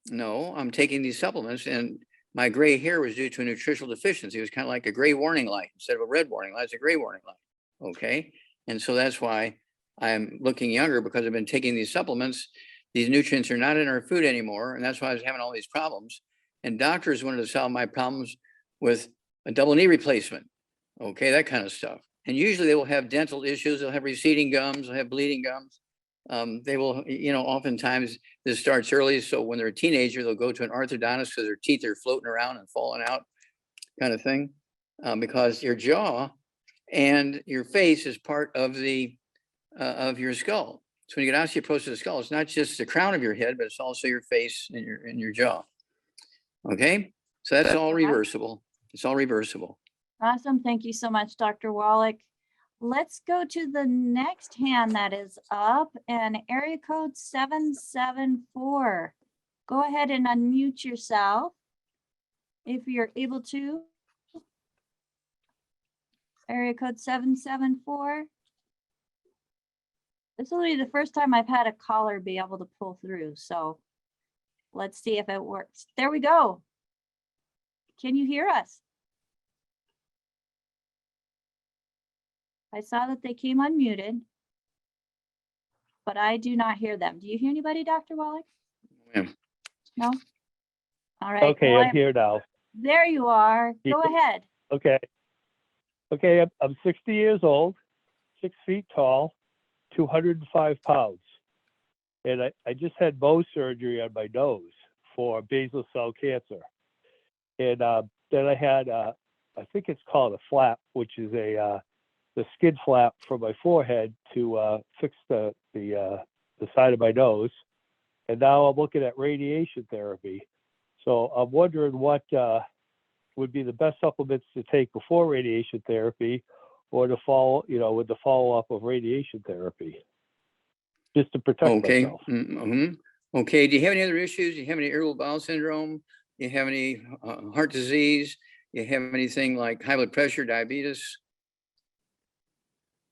No, I'm taking these supplements, and my gray hair was due to a nutritional deficiency. It was kind of like a gray warning light. Instead of a red warning light, it's a gray warning light. Okay. And so that's why I'm looking younger, because I've been taking these supplements. These nutrients are not in our food anymore. And that's why I was having all these problems. And doctors wanted to solve my problems with a double knee replacement. Okay. That kind of stuff. And usually they will have dental issues. They'll have receding gums. They'll have bleeding gums. They will, oftentimes this starts early. So when they're a teenager, they'll go to an orthodontist because their teeth are floating around and falling out, kind of thing, because your jaw and your face is part of of your skull. So when you get osteoporosis of the skull, it's not just the crown of your head, but it's also your face and your jaw. Okay, so that's all reversible. It's all reversible. Awesome. Thank you so much, Dr. Wallach. Let's go to the next hand that is up, and area code 774. Go ahead and unmute yourself if you're able to. Area code 774. This will be the first time I've had a caller be able to pull through, so let's see if it works. There we go. Can you hear us? I saw that they came unmuted, but I do not hear them. Do you hear anybody, Dr. Wallach? Yeah. No? All right. Okay, well, I'm here now. There you are. Go Yeah. ahead. Okay. Okay, I'm 60 years old, 6 feet tall, 205 pounds. And I just had Mohs surgery on my nose for basal cell cancer. And then I had, I think it's called a flap, which is the skin flap from my forehead to fix the side of my nose. And now I'm looking at radiation therapy. So I'm wondering what would be the best supplements to take before radiation therapy, or to follow, with the follow-up of radiation therapy, just to protect myself. Mm-hmm. Okay. Do you have any other issues? Do you have any irritable bowel syndrome? Do you have any heart disease? Do you have anything like high blood pressure, diabetes?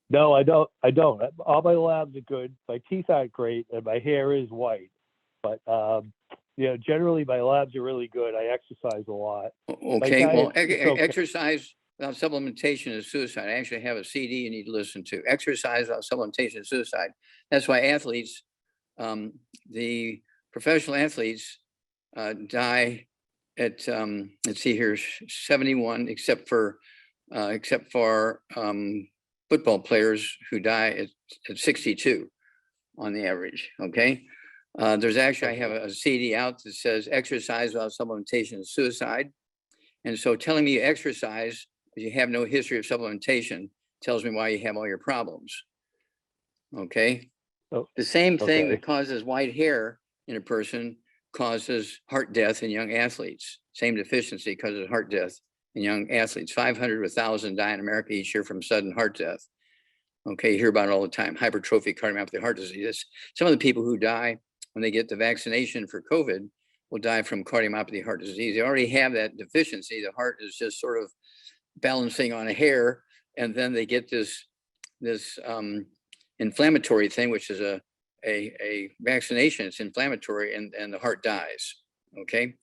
No, I don't. All my labs are good. My teeth aren't great, and my hair is white. But generally my labs are really good. I exercise a lot. Okay. Well, okay. exercise without supplementation is suicide. I actually have a CD you need to listen to. Exercise without supplementation is suicide. That's why athletes, the professional athletes, die at let's see here, 71, except for football players who die at 62 on the average. Okay. There's actually, I have a CD out that says exercise without supplementation is suicide. And so telling me you exercise, but you have no history of supplementation, tells me why you have all your problems. Okay. Oh, the same thing okay. that causes white hair in a person causes heart death in young athletes. Same deficiency causes heart death in young athletes. 500 to 1,000 die in America each year from sudden heart death. Okay, you hear about it all the time. Hypertrophic cardiomyopathy, heart disease. Some of the people who die when they get the vaccination for COVID will die from cardiomyopathy, heart disease. They already have that deficiency. The heart is just sort of balancing on a hair, and then they get this inflammatory thing, which is a vaccination. It's inflammatory, and the heart dies. Okay,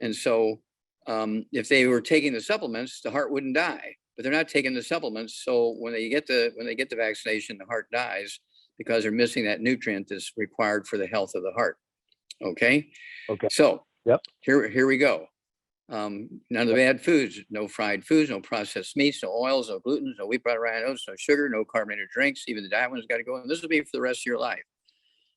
and so if they were taking the supplements, the heart wouldn't die. But they're not taking the supplements, so when they get the vaccination, the heart dies because they're missing that nutrient that's required for the health of the heart. Okay. Okay. So yep. Here we go. None of the bad foods: no fried foods, no processed meats, no oils, no gluten, no wheat, butter, rye, oats, no sugar, no carbonated drinks. Even the diet one's got to go. And this will be for the rest of your life.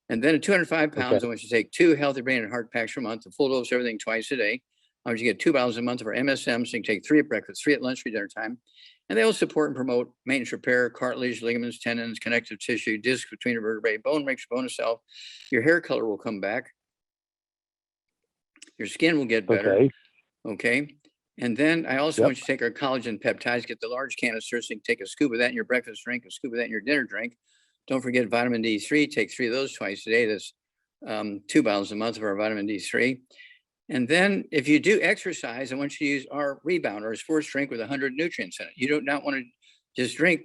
And then at 205 pounds, Okay. I want you to take 2 healthy brain and heart packs per month, a full dose of everything twice a day. I want you to get 2 bottles a month of our MSM, so you can take 3 at breakfast, 3 at lunch, 3 dinner time. And they will support and promote maintenance repair, cartilage, ligaments, tendons, connective tissue, discs between the vertebrae, bone makes your bone itself. Your hair color will come back. Your skin will get better. Okay. Okay. And then I also Yep. want you to take our collagen peptides, get the large canister, so you can take a scoop of that in your breakfast drink, a scoop of that in your dinner drink. Don't forget vitamin D3, take 3 of those twice a day. That's 2 bottles a month of our vitamin D3. And then if you do exercise, I want you to use our Rebound, our sports drink with 100 nutrients in it. You do not want to just drink,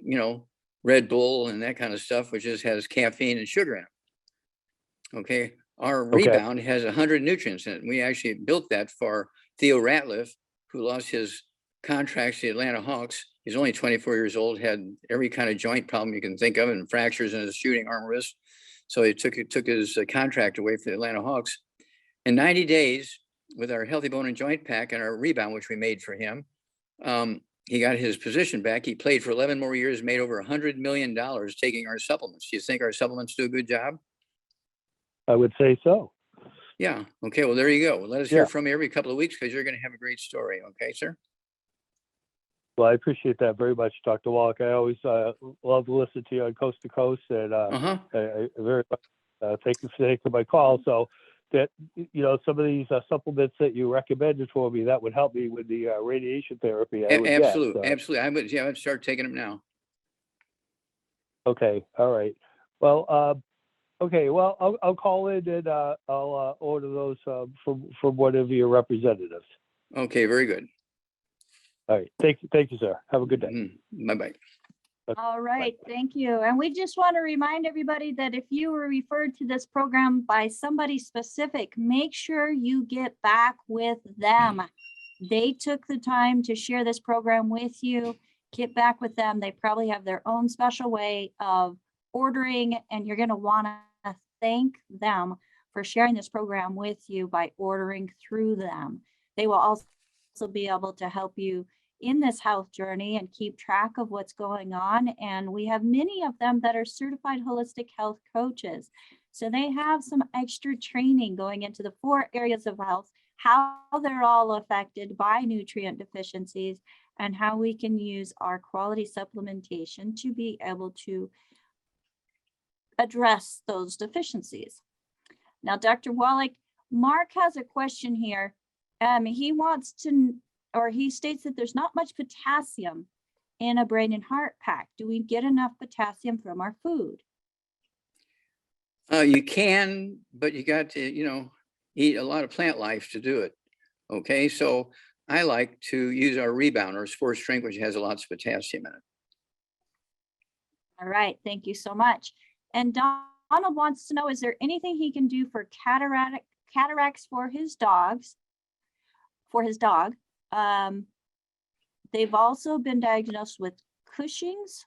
Red Bull and that kind of stuff, which just has caffeine and sugar in it. Okay. Our Okay. rebound has 100 nutrients in it. We actually built that for Theo Ratliff, who lost his contracts to the Atlanta Hawks. He's only 24 years old, had every kind of joint problem you can think of, and fractures in his shooting arm wrist. So he took his contract away from the Atlanta Hawks. In 90 days, with our Healthy Bone and Joint Pack and our rebound, which we made for him, he got his position back. He played for 11 more years, made over $100 million taking our supplements. Do you think our supplements do a good job? I would say so. Yeah. Okay. Well, there you go. Let us hear Yeah. from you every couple of weeks, because you're going to have a great story. Okay, sir? Well, I appreciate that very much, Dr. Wallach. I always love to listen to you on Coast to Coast, and Uh-huh. I very much thank you for taking my call. So that, some of these supplements that you recommended for me, that would help me with the radiation therapy. I would guess. Absolutely. Absolutely. I would start taking them now. Okay. All right. Well, okay. Well, I'll call in and I'll order those from one of your representatives. Okay. Very good. All right. Thank you, sir. Have a good day. Mm-hmm. Bye-bye. All right, thank you. And we just want to remind everybody that if you were referred to this program by somebody specific, make sure you get back with them. They took the time to share this program with you. Get back with them. They probably have their own special way of ordering, and you're going to want to thank them for sharing this program with you by ordering through them. They will also be able to help you in this health journey and keep track of what's going on. And we have many of them that are certified holistic health coaches. So they have some extra training going into the 4 areas of health, how they're all affected by nutrient deficiencies, and how we can use our quality supplementation to be able to address those deficiencies. Now, Dr. Wallach, Mark has a question here. He wants to, or he states that there's not much potassium in a brain and heart pack. Do we get enough potassium from our food? You can, but you got to, eat a lot of plant life to do it. Okay. So I like to use our rebound or sports drink, which has lots of potassium in it. All right. Thank you so much. And Donald wants to know, is there anything he can do for cataracts for his dog? They've also been diagnosed with Cushing's.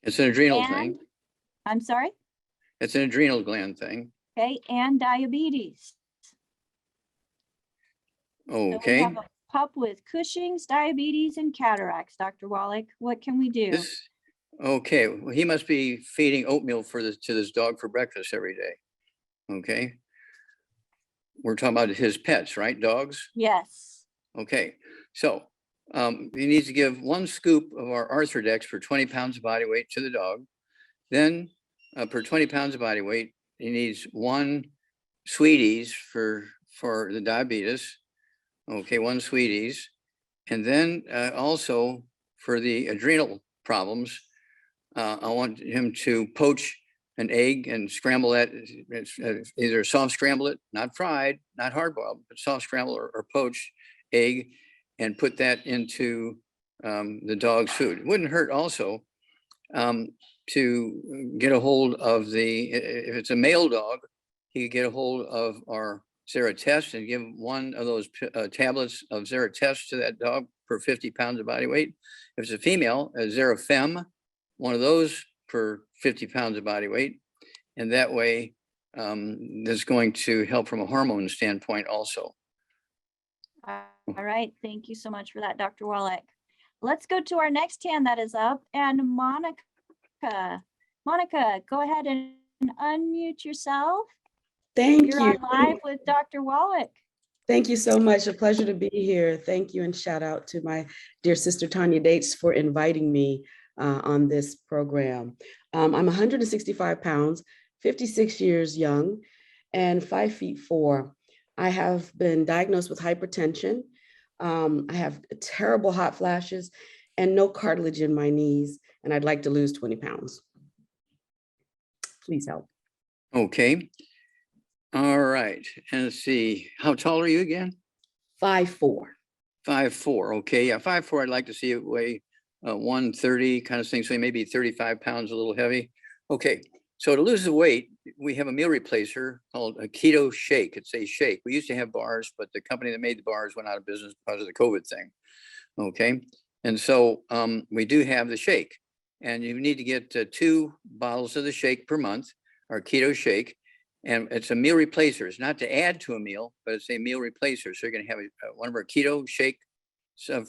It's an adrenal thing. I'm sorry? It's an adrenal gland thing. Okay, and diabetes. So we have a pup with Cushing's, diabetes, and cataracts. Dr. Wallach, what can we do? Okay, well, he must be feeding oatmeal to this dog for breakfast every day. Okay. We're talking about his pets, right? Dogs? Yes. Okay, so he needs to give 1 scoop of our Arthrodex for 20 pounds of body weight to the dog. Then per 20 pounds of body weight, he needs 1 Sweeties for the diabetes. Okay, 1 Sweeties. And then also for the adrenal problems, I want him to poach an egg and scramble that. Either soft scramble it, not fried, not hard boiled, but soft scramble or poached egg, and put that into the dog's food. It wouldn't hurt also to get a hold of if it's a male dog, he could get a hold of our Zeratest and give 1 of those tablets of Zeratest to that dog per 50 pounds of body weight. If it's a female, a Zerafem, 1 of those per 50 pounds of body weight. And that way, that's going to help from a hormone standpoint also. All right. Thank you so much for that, Dr. Wallach. Let's go to our next hand that is up, and Monica. Monica, go ahead and unmute yourself. Thank You're you. on live with Dr. Wallach. Thank you so much. A pleasure to be here. Thank you, and shout out to my dear sister Tanya Dates for inviting me on this program. I'm 165 pounds, 56 years young, and 5'4". I have been diagnosed with hypertension. I have terrible hot flashes and no cartilage in my knees, and I'd like to lose 20 pounds. Please help. Okay. All right. And let's see. How tall are you again? 5'4". 5'4". Okay. Yeah, 5'4". I'd like to see it weigh 130 kind of thing. So maybe 35 pounds, a little heavy. Okay. So to lose the weight, we have a meal replacer called a keto shake. It's a shake. We used to have bars, but the company that made the bars went out of business because of the COVID thing. Okay. And so we do have the shake, and you need to get 2 bottles of the shake per month, our keto shake. And it's a meal replacer. It's not to add to a meal, but it's a meal replacer. So you're going to have one of our keto shake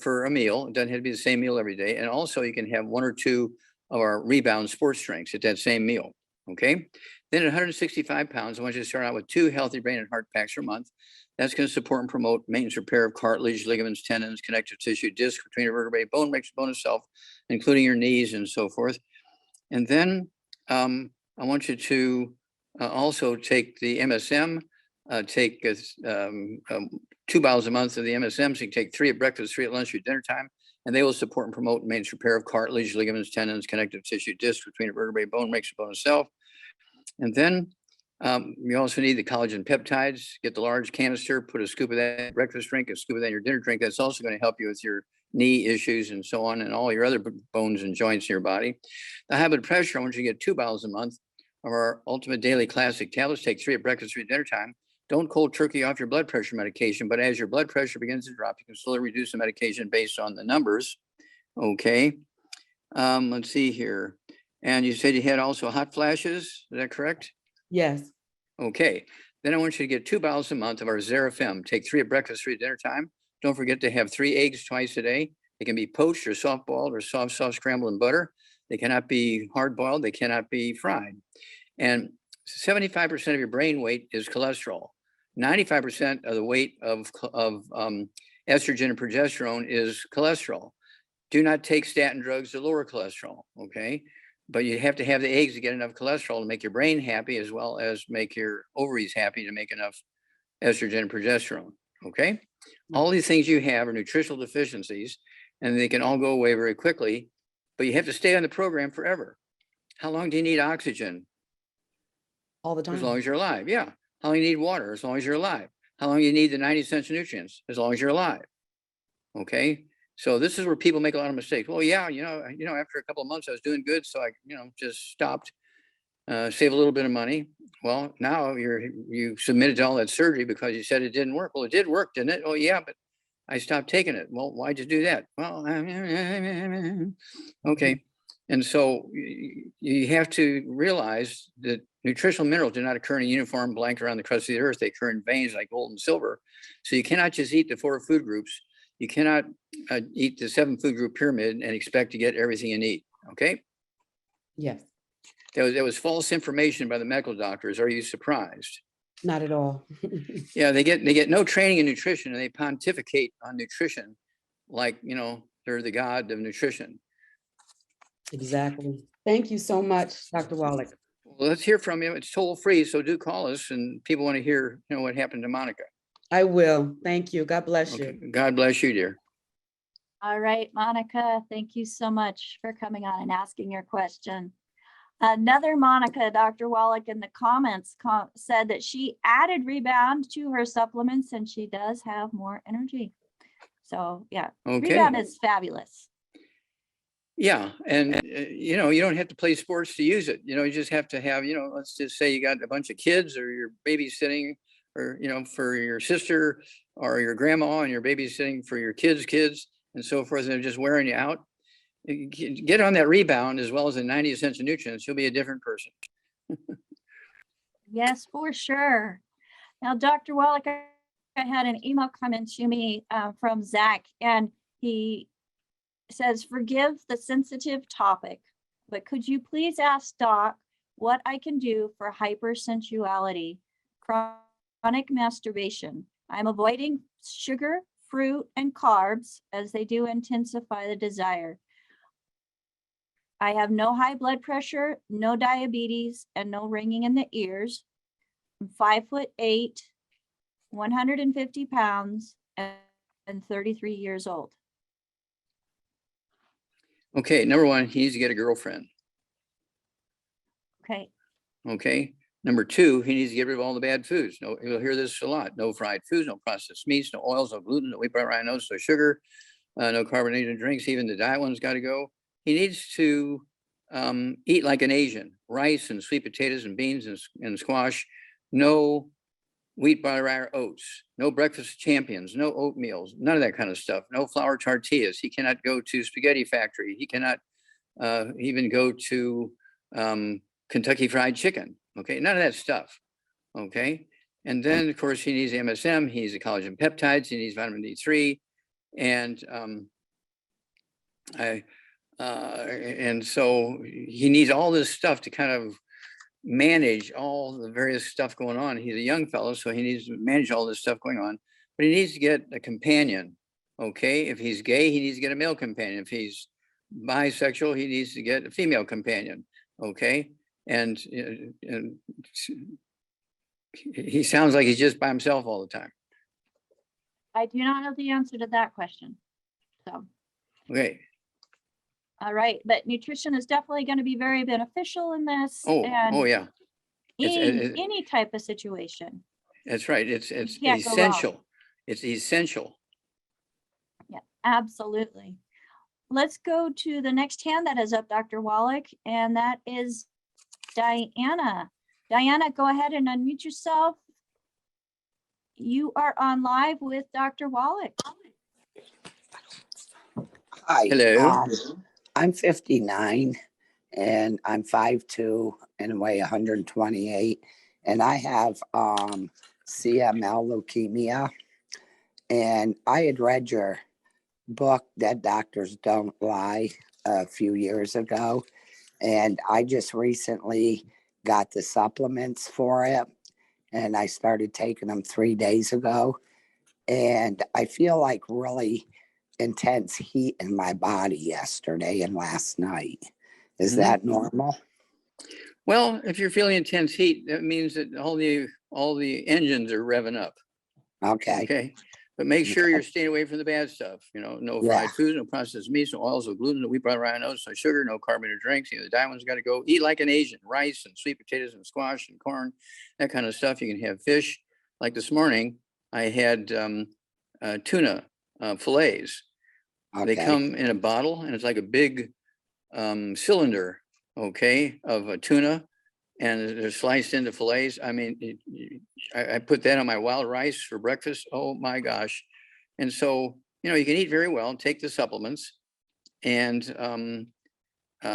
for a meal. It doesn't have to be the same meal every day. And also you can have 1 or 2 of our Rebound sports drinks at that same meal. Okay. Then at 165 pounds, I want you to start out with 2 healthy brain and heart packs per month. That's going to support and promote maintenance repair of cartilage, ligaments, tendons, connective tissue, disc between your vertebrae, bone makes bone itself, including your knees and so forth. And then I want you to also take the MSM, take 2 bottles a month of the MSM. So you can take 3 at breakfast, 3 at lunch, or dinner time, and they will support and promote maintenance repair of cartilage, ligaments, tendons, connective tissue, disc between your vertebrae, bone makes bone itself. And then you also need the collagen peptides. Get the large canister, put a scoop of that in your breakfast drink, a scoop of that in your dinner drink. That's also going to help you with your knee issues and so on, and all your other bones and joints in your body. The high blood pressure, I want you to get 2 bottles a month of our Ultimate Daily Classic tablets. Take 3 at breakfast, 3 at dinner time. Don't cold turkey off your blood pressure medication, but as your blood pressure begins to drop, you can slowly reduce the medication based on the numbers. Okay. Let's see here. And you said you had also hot flashes. Is that correct? Yes. Okay. Then I want you to get 2 bottles a month of our Xerafem. Take 3 at breakfast, 3 at dinner time. Don't forget to have 3 eggs twice a day. They can be poached or soft boiled or soft scrambled in butter. They cannot be hard boiled. They cannot be fried. And 75% of your brain weight is cholesterol. 95% of the weight of estrogen and progesterone is cholesterol. Do not take statin drugs to lower cholesterol, okay? But you have to have the eggs to get enough cholesterol to make your brain happy, as well as make your ovaries happy to make enough estrogen and progesterone, okay? All these things you have are nutritional deficiencies, and they can all go away very quickly, but you have to stay on the program forever. How long do you need oxygen? All the time. As long as you're alive, yeah. How long you need water? As long as you're alive. How long you need the 90 essential nutrients? As long as you're alive. Okay. So this is where people make a lot of mistakes. Well, yeah, after a couple of months I was doing good, so I, just stopped, save a little bit of money. Well, now you submitted to all that surgery because you said it didn't work. Well, it did work, didn't it? Oh, yeah, but I stopped taking it. Well, why'd you do that? Well, okay. And so you have to realize that nutritional minerals do not occur in a uniform blanket around the crust of the earth. They occur in veins like gold and silver. So you cannot just eat the 4 food groups. You cannot eat the 7 food group pyramid and expect to get everything you need. Okay. Yes. That was false information by the medical doctors. Are you surprised? Not at all. Yeah, they get no training in nutrition, and they pontificate on nutrition like, they're the god of nutrition. Exactly. Thank you so much, Dr. Wallach. Well, let's hear from you. It's toll free, so do call us, and people want to hear, what happened to Monica. I will. Thank you. God bless Okay. you. God bless you, dear. All right, Monica, thank you so much for coming on and asking your question. Another Monica, Dr. Wallach in the comments said that she added Rebound to her supplements and she does have more energy. So yeah, Okay. Rebound is fabulous. Yeah. And, you don't have to play sports to use it. You just have to have, let's just say you got a bunch of kids or you're babysitting or, for your sister or your grandma and you're babysitting for your kids and so forth. And they're just wearing you out. Get on that Rebound as well as the 90 essential nutrients. You'll be a different person. Yes, for sure. Now, Dr. Wallach, I had an email comment to me from Zach, and he says, forgive the sensitive topic, but could you please ask Doc what I can do for hypersensuality, chronic masturbation? I'm avoiding sugar, fruit, and carbs as they do intensify the desire. I have no high blood pressure, no diabetes, and no ringing in the ears. I'm 5'8", 150 pounds, and 33 years old. Okay. Number 1, he needs to get a girlfriend. Okay. Okay. Number 2, he needs to get rid of all the bad foods. No, you'll hear this a lot. No fried foods, no processed meats, no oils, no gluten, no wheat, bran, no sugar, no carbonated drinks. Even the diet one's got to go. He needs to eat like an Asian. rice and sweet potatoes and beans and squash, no wheat, barley, rye, or oats, no breakfast champions, no oatmeals, none of that kind of stuff, no flour tortillas. He cannot go to Spaghetti Factory. He cannot even go to Kentucky Fried Chicken. Okay, none of that stuff. Okay, and then of course he needs MSM, he needs the collagen peptides, he needs vitamin D3, and and so he needs all this stuff to kind of manage all the various stuff going on. He's a young fellow, so he needs to manage all this stuff going on, but he needs to get a companion. Okay, if he's gay, he needs to get a male companion. If he's bisexual, he needs to get a female companion. Okay, and he sounds like he's just by himself all the time. I do not know the answer to that question. So, Okay. all right, but nutrition is definitely going to be very beneficial in this. Oh, and oh yeah. any type of situation. That's right. It's can't go wrong. essential. It's essential. Yeah, absolutely. Let's go to the next hand that is up, Dr. Wallach, and that is Diana. Diana, go ahead and unmute yourself. You are on live with Dr. Wallach. Hi. Hello. I'm 59 and I'm 5'2" and weigh 128. And I have CML leukemia. And I had read your book, Dead Doctors Don't Lie, a few years ago. And I just recently got the supplements for it. And I started taking them 3 days ago. And I feel like really intense heat in my body yesterday and last night. Is that normal? Well, if you're feeling intense heat, that means that all the engines are revving up. Okay. Okay. But make sure Okay. you're staying away from the bad stuff. You know, no Yeah. fried foods, no processed meats, no oils, no gluten, no wheat, barley, rye, no sugar, no carbonated drinks. You know, the diamonds got to go. Eat like an Asian: rice and sweet potatoes and squash and corn, that kind of stuff. You can have fish. Like this morning, I had tuna fillets. They Okay. come in a bottle, and it's like a big cylinder, okay, of a tuna, and they're sliced into fillets. I mean, I put that on my wild rice for breakfast. Oh my gosh. And so, you know, you can eat very well, take the supplements, and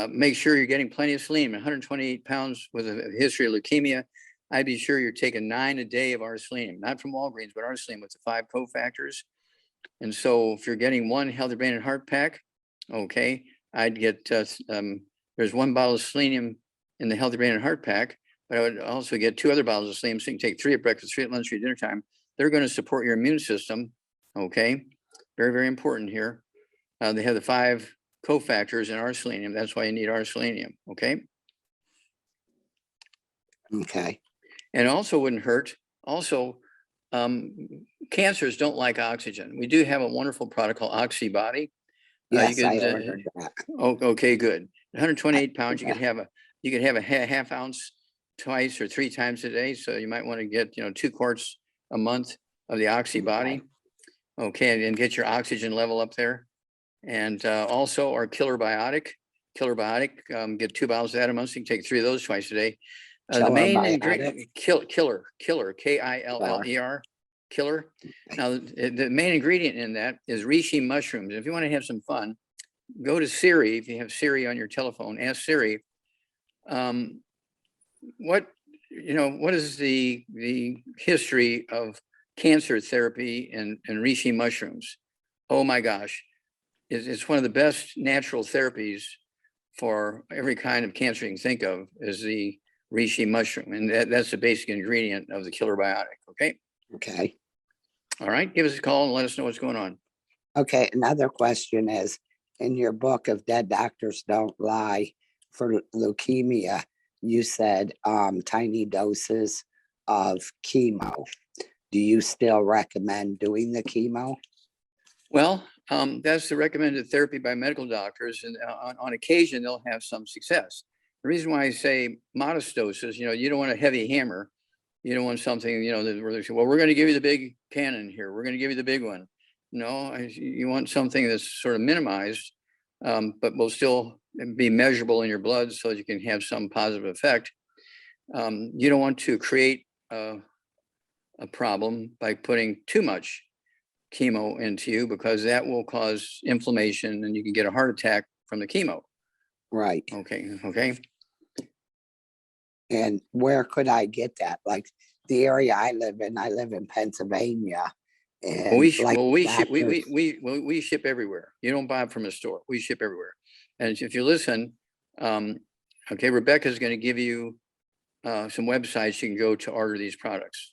make sure you're getting plenty of selenium. 128 pounds with a history of leukemia, I'd be sure you're taking 9 a day of our selenium, not from Walgreens, but our selenium with the 5 cofactors. And so if you're getting 1 healthy brain and heart pack, okay, I'd get, there's 1 bottle of selenium in the healthy brain and heart pack, but I would also get 2 other bottles of selenium. So you can take 3 at breakfast, 3 at lunch, 3 at dinner time. They're going to support your immune system. Okay. Very, very important here. They have the 5 cofactors in our selenium. That's why you need our selenium. Okay. Okay. And also wouldn't hurt. Also, cancers don't like oxygen. We do have a wonderful product called Oxybody. Yes, I ordered that. Oh, okay, good. 128 pounds. You could have a half ounce twice or 3 times a day. So you might want to get 2 quarts a month of the Oxybody. Okay, and get your oxygen level up there. And also our Killer Biotic. Get 2 bottles of that a month. So you can take 3 of those twice a day. The main ingredient, killer, Killer, Killer. Now, the main ingredient in that is reishi mushrooms. If you want to have some fun, go to Siri. If you have Siri on your telephone, ask Siri, what is the history of cancer therapy and reishi mushrooms? Oh my gosh, it's one of the best natural therapies for every kind of cancer you can think of, is the reishi mushroom, and that's the basic ingredient of the Killer Biotic. Okay. Okay. All right. Give us a call and let us know what's going on. Okay. Another question is, in your book of Dead Doctors Don't Lie, for leukemia, you said tiny doses of chemo. Do you still recommend doing the chemo? Well, that's the recommended therapy by medical doctors, and on occasion they'll have some success. The reason why I say modest doses, you don't want a heavy hammer. You don't want something, where they say, well, we're going to give you the big cannon here. We're going to give you the big one. No, you want something that's sort of minimized, but will still be measurable in your blood so that you can have some positive effect. You don't want to create a problem by putting too much chemo into you, because that will cause inflammation and you can get a heart attack from the chemo. Right. Okay. And where could I get that? Like the area I live in Pennsylvania. And Well, we doctors- ship everywhere. You don't buy it from a store. We ship everywhere. And if you listen, okay, Rebecca's going to give you some websites you can go to order these products.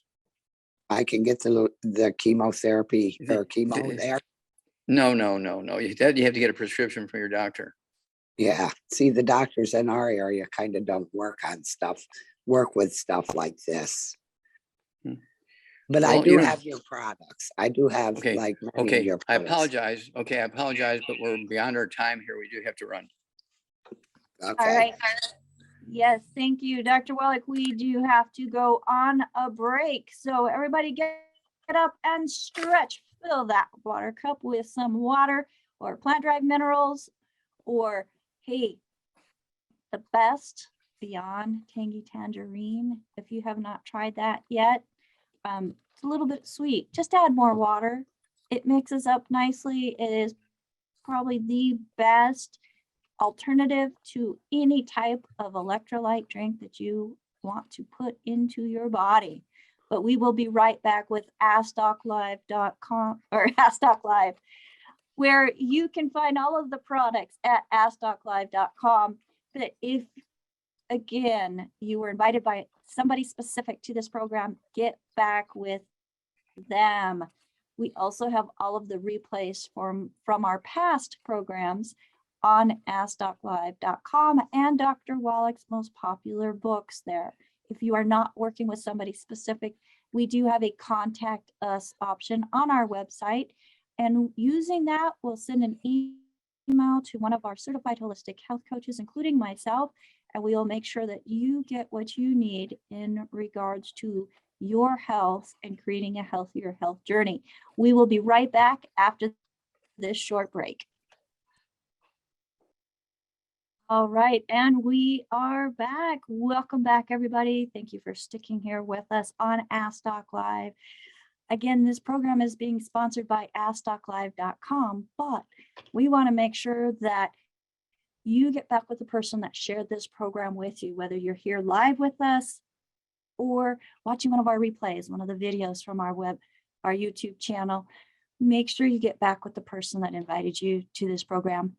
I can get the chemotherapy or chemo there. No. You have to get a prescription from your doctor. Yeah. See, the doctors in our area kind of don't work with stuff like this. But I Well, do have your products. I do have Okay, like many of Okay, your I products. apologize. Okay, I apologize, but we're beyond our time here. We do have to run. All Okay. right. Yes, thank you, Dr. Wallach. We do have to go on a break. So everybody get up and stretch. Fill that water cup with some water or plant-derived minerals, or hey, the best Beyond Tangy Tangerine. If you have not tried that yet, it's a little bit sweet. Just add more water. It mixes up nicely. It is probably the best alternative to any type of electrolyte drink that you want to put into your body. But we will be right back with AskDocLive.com or AskDocLive, where you can find all of the products at AskDocLive.com. But if, again, you were invited by somebody specific to this program, get back with them. We also have all of the replays from our past programs on AskDocLive.com and Dr. Wallach's most popular books there. If you are not working with somebody specific, we do have a contact us option on our website. And using that, we'll send an email to one of our certified holistic health coaches, including myself, and we will make sure that you get what you need in regards to your health and creating a healthier health journey. We will be right back after this short break. All right, and we are back. Welcome back, everybody. Thank you for sticking here with us on Ask Doc Live. Again, this program is being sponsored by AskDocLive.com, but we want to make sure that you get back with the person that shared this program with you, whether you're here live with us or watching one of our replays, one of the videos from our YouTube channel. Make sure you get back with the person that invited you to this program.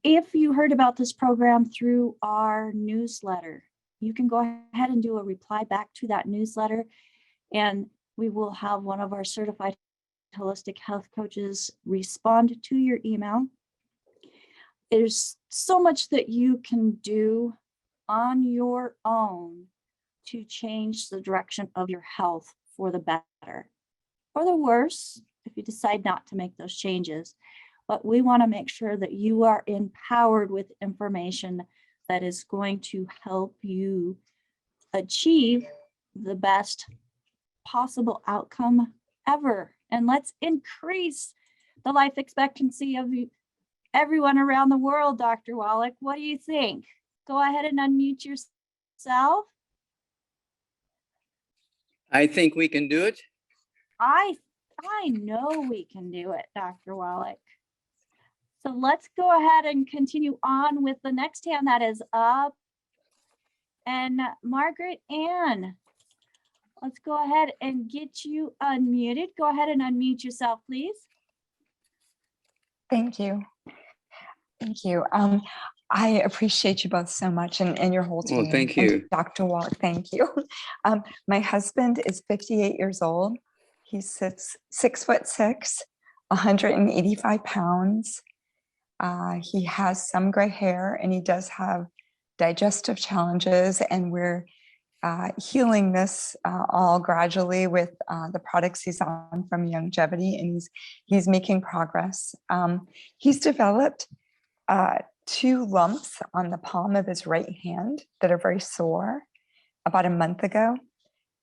If you heard about this program through our newsletter, you can go ahead and do a reply back to that newsletter, and we will have one of our certified holistic health coaches respond to your email. There's so much that you can do on your own to change the direction of your health for the better or the worse if you decide not to make those changes. But we want to make sure that you are empowered with information that is going to help you achieve the best possible outcome ever. And let's increase the life expectancy of everyone around the world, Dr. Wallach. What do you think? Go ahead and unmute yourself. I think we can do it. I know we can do it, Dr. Wallach. So let's go ahead and continue on with the next hand that is up. And Margaret Ann, let's go ahead and get you unmuted. Go ahead and unmute yourself, please. Thank you. Thank you. I appreciate you both so much and your whole team. Well, thank you. And Dr. Wallach, thank you. My husband is 58 years old. He's 6'6", 185 pounds. He has some gray hair and he does have digestive challenges, and we're healing this all gradually with the products he's on from Longevity, and he's making progress. He's developed 2 lumps on the palm of his right hand that are very sore about a month ago.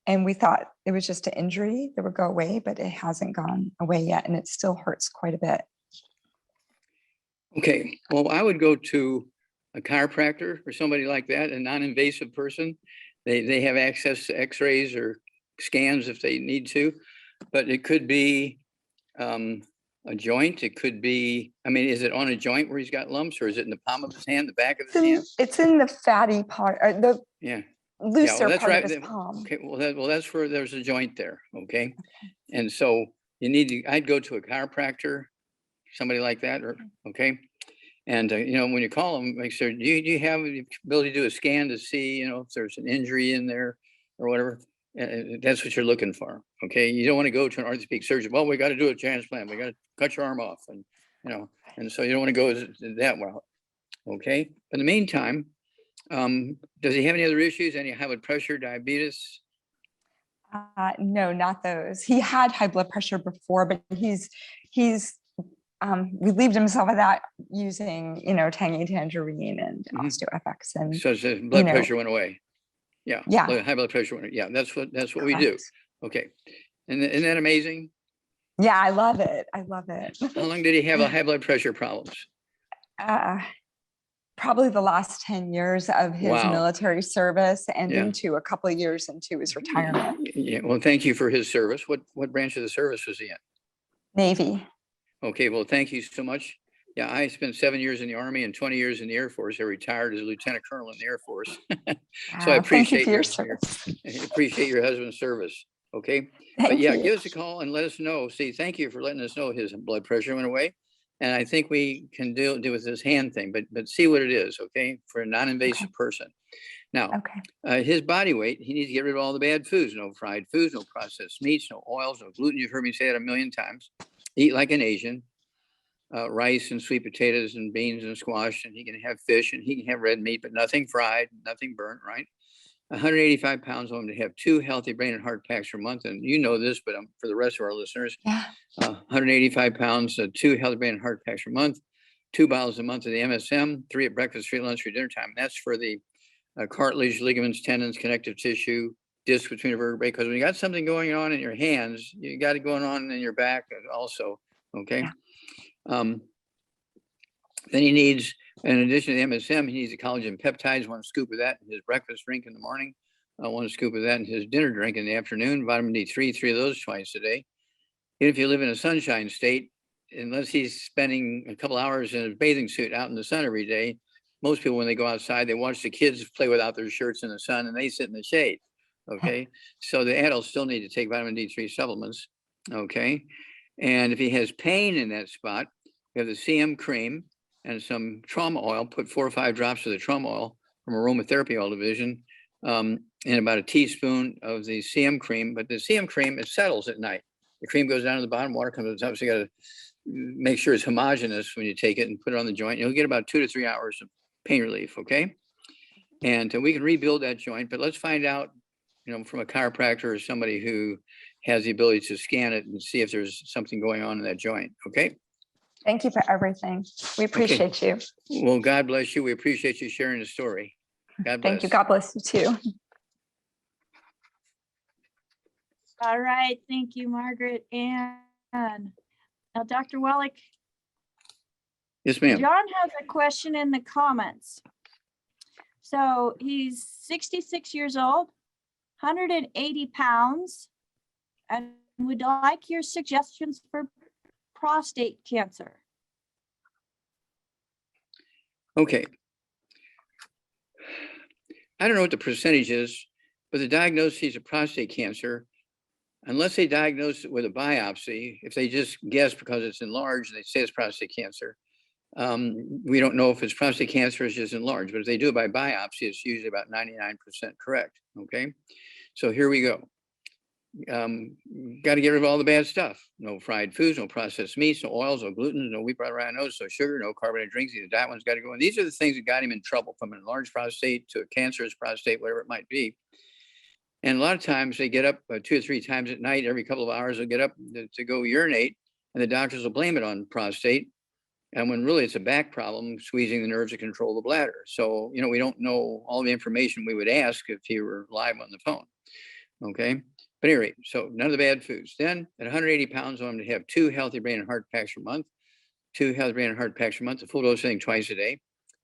And we thought it was just an injury that would go away, but it hasn't gone away yet. And it still hurts quite a bit. Okay, well, I would go to a chiropractor or somebody like that, a non-invasive person. They have access to x-rays or scans if they need to, but it could be a joint. It could be, I mean, is it on a joint where he's got lumps, or is it in the palm of his hand, the back of his hand? It's in the fatty part, or the Yeah. looser that's part right. of his palm. Okay, well, that's where there's a joint there. Okay. And so you need to, I'd go to a chiropractor, somebody like that, or, okay. And, you know, when you call them, make sure, do you have the ability to do a scan to see, you know, if there's an injury in there or whatever? That's what you're looking for. Okay. You don't want to go to an orthopedic surgeon. Well, we got to do a transplant. We got to cut your arm off. And, you know, and so you don't want to go that route. Okay. But in the meantime, does he have any other issues? Any high blood pressure, diabetes? No, not those. He had high blood pressure before, but he's relieved himself of that using, you know, tangy tangerine and Mhm. OsteoFX. And So the blood know, pressure went away. Yeah. Yeah. High blood pressure went. Yeah. That's what we do. correct. Okay. And isn't that amazing? Yeah, I love it. I love it. How long did he have a high blood pressure problems? Probably the last 10 years of his Wow. military service and Yeah. into a couple of years into his retirement. Yeah. Well, thank you for his service. What branch of the service was he in? Navy. Okay. Well, thank you so much. Yeah, I spent 7 years in the Army and 20 years in the Air Force. I retired as a lieutenant colonel in the Air Force. So I Thank you appreciate for your service. I appreciate your husband's service. Okay. But Thank yeah, you. give us a call and let us know. See, thank you for letting us know his blood pressure went away. And I think we can deal with this hand thing, but see what it is, okay, for a non-invasive person. Now, Okay. his body weight, he needs to get rid of all the bad foods, no fried foods, no processed meats, no oils, no gluten. You've heard me say that a million times. Eat like an Asian, rice and sweet potatoes and beans and squash, and he can have fish and he can have red meat, but nothing fried, nothing burnt, right? 185 pounds, I want him to have 2 healthy brain and heart packs per month. And you know this, but for the rest of our listeners, Yeah. 185 pounds, 2 healthy brain and heart packs per month, 2 bottles a month of the MSM, 3 at breakfast, 3 at lunch, 3 dinner time. That's for the cartilage, ligaments, tendons, connective tissue, disc between the vertebrae. Because when you got something going on in your hands, you got it going on in your back also. Okay. Yeah. Then he needs, in addition to the MSM, he needs the collagen peptides, 1 scoop of that in his breakfast drink in the morning, 1 scoop of that in his dinner drink in the afternoon, vitamin D3, 3 of those twice a day. And if you live in a sunshine state, unless he's spending a couple hours in a bathing suit out in the sun every day, most people, when they go outside, they watch the kids play without their shirts in the sun and they sit in the shade. Okay. So the adults still need to take vitamin D3 supplements. Okay. And if he has pain in that spot, we have the CM cream and some trauma oil. Put 4 or 5 drops of the trauma oil from aromatherapy oil division and about a teaspoon of the CM cream. But the CM cream, it settles at night. The cream goes down to the bottom, water comes to the top. So you got to make sure it's homogeneous when you take it and put it on the joint. You'll get about 2 to 3 hours of pain relief. Okay. And we can rebuild that joint, but let's find out, you know, from a chiropractor or somebody who has the ability to scan it and see if there's something going on in that joint. Okay. Thank you for everything. We appreciate you. Well, God bless you. We appreciate you sharing the story. God bless. Thank you. God bless you too. All right, thank you, Margaret. And now, Dr. Wallach, Yes, ma'am. John has a question in the comments. So he's 66 years old, 180 pounds, and would like your suggestions for prostate cancer. Okay. I don't know what the percentage is, but the diagnosis of prostate cancer, unless they diagnose it with a biopsy, if they just guess because it's enlarged, they say it's prostate cancer. We don't know if it's prostate cancer or it's just enlarged, but if they do it by biopsy, it's usually about 99% correct. Okay. So here we go. Got to get rid of all the bad stuff. No fried foods, no processed meats, no oils, no gluten, no wheat, butter, no sugar, no carbonated drinks. Either that one's got to go in. These are the things that got him in trouble, from an enlarged prostate to a cancerous prostate, whatever it might be. And a lot of times they get up 2 or 3 times at night, every couple of hours, they'll get up to go urinate, and the doctors will blame it on prostate. And when really it's a back problem, squeezing the nerves to control the bladder. So, you know, we don't know all the information we would ask if he were live on the phone. Okay. But anyway, so none of the bad foods. Then at 180 pounds, I want him to have 2 healthy brain and heart packs per month, 2 healthy brain and heart packs per month, a full dose thing twice a day.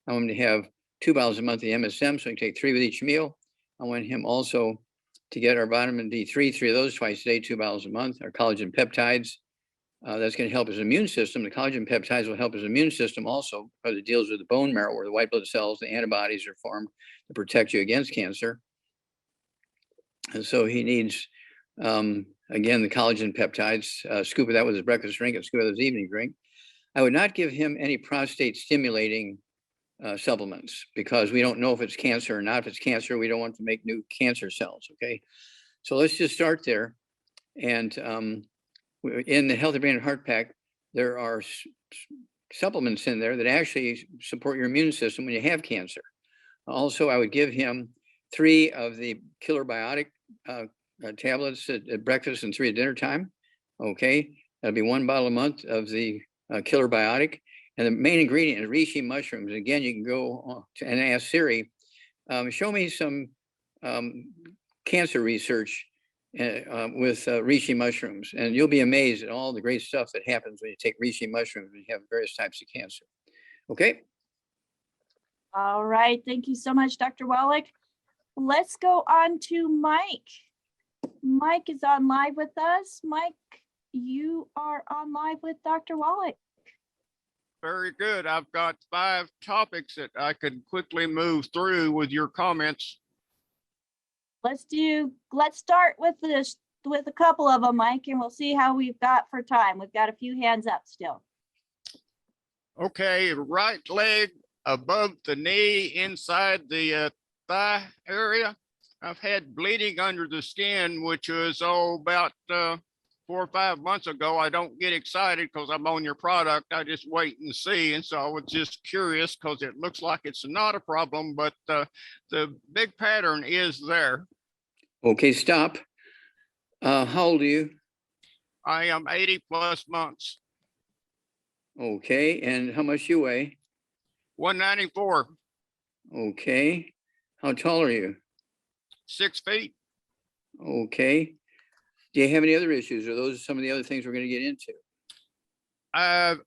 I want him to have 2 bottles a month of the MSM, so he can take 3 with each meal. I want him also to get our vitamin D3, 3 of those twice a day, 2 bottles a month, our collagen peptides. That's going to help his immune system. The collagen peptides will help his immune system also because it deals with the bone marrow where the white blood cells, the antibodies are formed to protect you against cancer. And so he needs, again, the collagen peptides, scoop of that with his breakfast drink and scoop of his evening drink. I would not give him any prostate stimulating supplements because we don't know if it's cancer or not. If it's cancer, we don't want to make new cancer cells, okay? So let's just start there. And in the Healthy Brain and Heart Pack, there are supplements in there that actually support your immune system when you have cancer. Also, I would give him 3 of the Killer Biotic tablets at breakfast and 3 at dinner time. Okay, that'll be 1 bottle a month of the Killer Biotic. And the main ingredient is reishi mushrooms. Again, you can go and ask Siri, show me some cancer research with reishi mushrooms, and you'll be amazed at all the great stuff that happens when you take reishi mushrooms and you have various types of cancer. Okay. All right. Thank you so much, Dr. Wallach. Let's go on to Mike. Mike is on live with us. Mike, you are on live with Dr. Wallach. Very good. I've got 5 topics that I could quickly move through with your comments. Let's start with this, with a couple of them, Mike, and we'll see how we've got for time. We've got a few hands up still. Okay, right leg above the knee, inside the thigh area. I've had bleeding under the skin, which was about 4 or 5 months ago. I don't get excited because I'm on your product. I just wait and see. And so I was just curious because it looks like it's not a problem, but the big pattern is there. Okay, stop. How old are you? I am 80 plus months. Okay, and how much you weigh? 194, Okay, how tall are you? 6 feet. Okay. Do you have any other issues? Or those are some of the other things we're going to get into?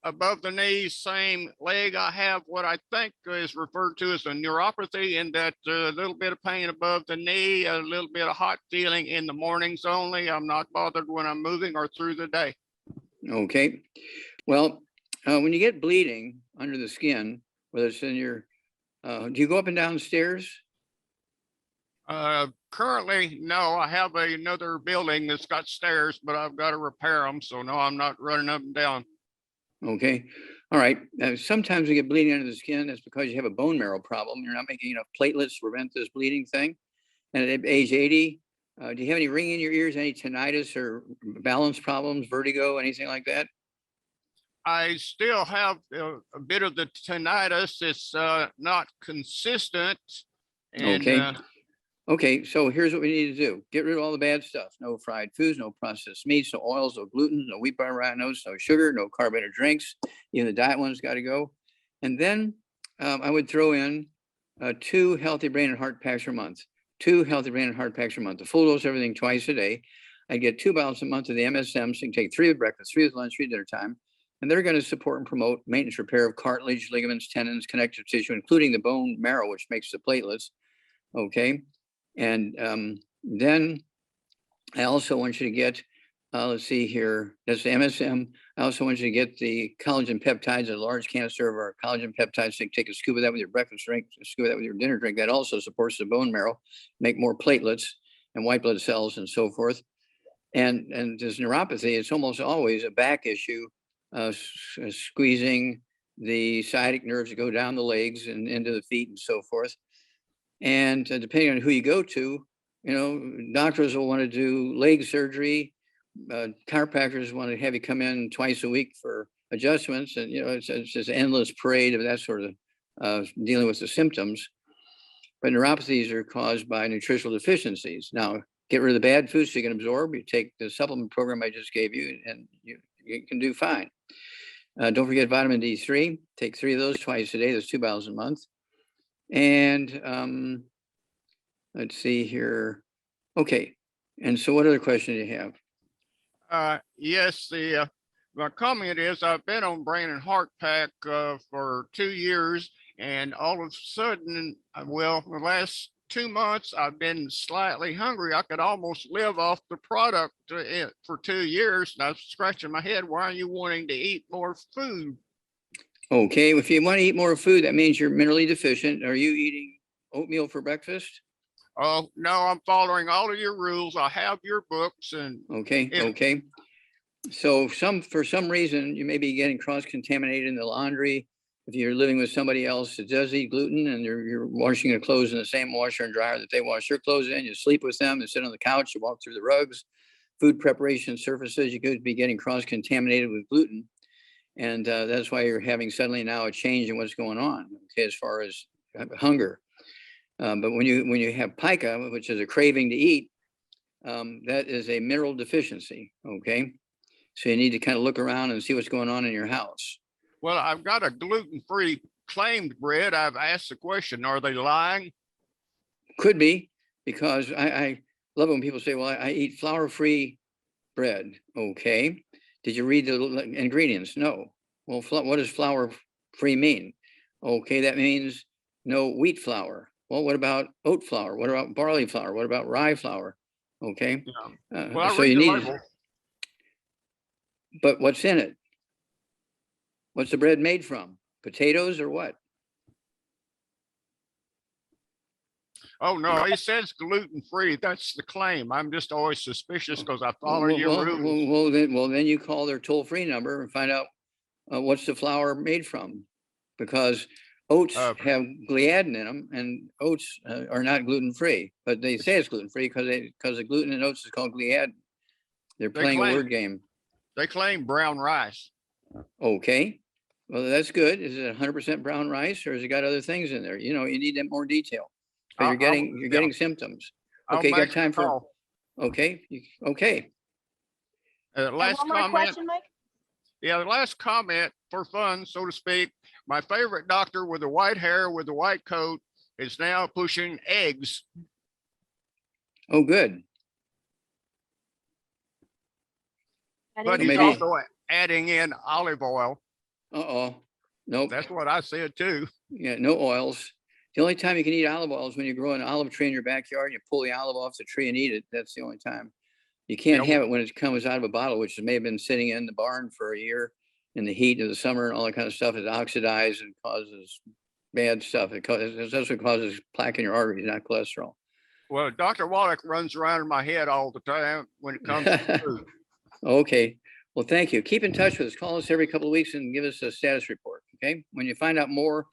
Above the knee, same leg. I have what I think is referred to as a neuropathy, in that a little bit of pain above the knee, a little bit of hot feeling in the mornings only. I'm not bothered when I'm moving or through the day. Okay. Well, when you get bleeding under the skin, whether it's in your, do you go up and down stairs? Currently, no. I have another building that's got stairs, but I've got to repair them. So no, I'm not running up and down. Okay. All right. Sometimes you get bleeding under the skin. That's because you have a bone marrow problem. You're not making enough platelets to prevent this bleeding thing. And at age 80, do you have any ringing in your ears, any tinnitus or balance problems, vertigo, anything like that? I still have a bit of the tinnitus. It's not consistent. And, Okay. Okay, so here's what we need to do. Get rid of all the bad stuff. No fried foods, no processed meats, no oils, no gluten, no wheat bar rhinos, no sugar, no carbonated drinks. Even the diet ones got to go. And then I would throw in 2 healthy brain and heart packs per month. 2 healthy brain and heart packs per month. The full dose, everything twice a day. I'd get 2 bottles a month of the MSM, so you can take 3 with breakfast, 3 with lunch, 3 at dinner time. And they're going to support and promote maintenance repair of cartilage, ligaments, tendons, connective tissue, including the bone marrow, which makes the platelets. Okay. And then I also want you to get, let's see here, that's the MSM. I also want you to get the collagen peptides, a large canister of our collagen peptides. So you take a scoop of that with your breakfast drink, a scoop of that with your dinner drink. That also supports the bone marrow, make more platelets and white blood cells and so forth. And this neuropathy, it's almost always a back issue, squeezing the sciatic nerves that go down the legs and into the feet and so forth. And depending on who you go to, you know, doctors will want to do leg surgery. Chiropractors want to have you come in twice a week for adjustments. And, you know, it's just an endless parade of that sort of dealing with the symptoms. But neuropathies are caused by nutritional deficiencies. Now, get rid of the bad foods so you can absorb. You take the supplement program I just gave you, and you can do fine. Don't forget vitamin D3. Take 3 of those twice a day. That's 2 bottles a month. And let's see here. Okay. And so what other question do you have? Yes, my comment is I've been on Brain and Heart Pack for 2 years, And all of a sudden, well, the last 2 months, I've been slightly hungry. I could almost live off the product for 2 years. And I was scratching my head. Why are you wanting to eat more food? Okay, if you want to eat more food, that means you're minerally deficient. Are you eating oatmeal for breakfast? Oh, no, I'm following all of your rules. I have your books and Okay, if- okay. So for some reason, you may be getting cross-contaminated in the laundry. If you're living with somebody else that does eat gluten and you're washing your clothes in the same washer and dryer that they wash your clothes in, you sleep with them, you sit on the couch, you walk through the rugs, food preparation surfaces, you could be getting cross-contaminated with gluten. And that's why you're having suddenly now a change in what's going on, okay, as far as hunger. But when you have pica, which is a craving to eat, that is a mineral deficiency, okay? So you need to kind of look around and see what's going on in your house. well, I've got a gluten-free claimed bread. I've asked the question, are they lying? Could be, because I love it when people say, well, I eat flour-free bread. Okay. Did you read the ingredients? No. Well, what does flour-free mean? Okay, that means no wheat flour. Well, what about oat flour? What about barley flour? What about rye flour? Okay. Well, I So read you the need, label. but what's in it? What's the bread made from? Potatoes or what? Oh, no, it says gluten-free. That's the claim. I'm just always suspicious because I follow your rules. Well, then you call their toll-free number and find out what's the flour made from, because oats have gliadin in them, and oats are not gluten-free, but they say it's gluten-free because the gluten in oats is called gliadin. They're playing a word game. They claim brown rice. Okay, well, that's good. Is it 100% brown rice, or has it got other things in there? You know, you need more detail. But you're getting symptoms. Okay, you got time for? Okay, okay. Last One more comment. question, Mike? Yeah, the last comment for fun, so to speak. My favorite doctor with the white hair with the white coat is now pushing eggs. Oh, good. But he's Maybe. also adding in olive oil. Uh-oh. Nope. That's what I said too. Yeah, no oils. The only time you can eat olive oil is when you grow an olive tree in your backyard and you pull the olive off the tree and eat it. That's the only time. You can't have it when it comes out of a bottle, which may have been sitting in the barn for a year in the heat of the summer and all that kind of stuff. It oxidizes and causes bad stuff. That's what causes plaque in your arteries, not cholesterol. Well, Dr. Wallach runs around in my head all the time when it comes to food. Okay. Well, thank you. Keep in touch with us. Call us every couple of weeks and give us a status report. Okay. When you find out more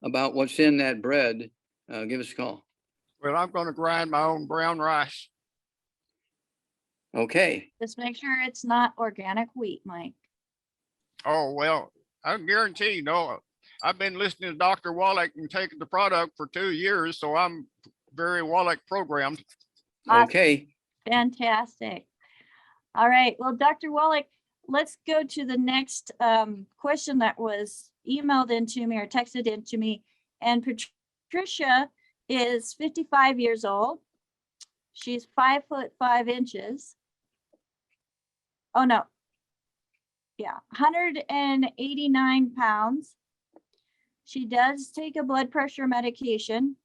about what's in that bread, give us a call. Well, I'm going to grind my own brown rice. Okay. Just make sure it's not organic wheat, Mike. Oh, well, I guarantee you, no, I've been listening to Dr. Wallach and taking the product for 2 years, so I'm very Wallach programmed. Awesome. Okay. Fantastic. All right. Well, Dr. Wallach, let's go to the next question that was emailed into me or texted into me. And Patricia is 55 years old. She's 5'5". Oh, no. Yeah, 189 pounds. She does take a blood pressure medication.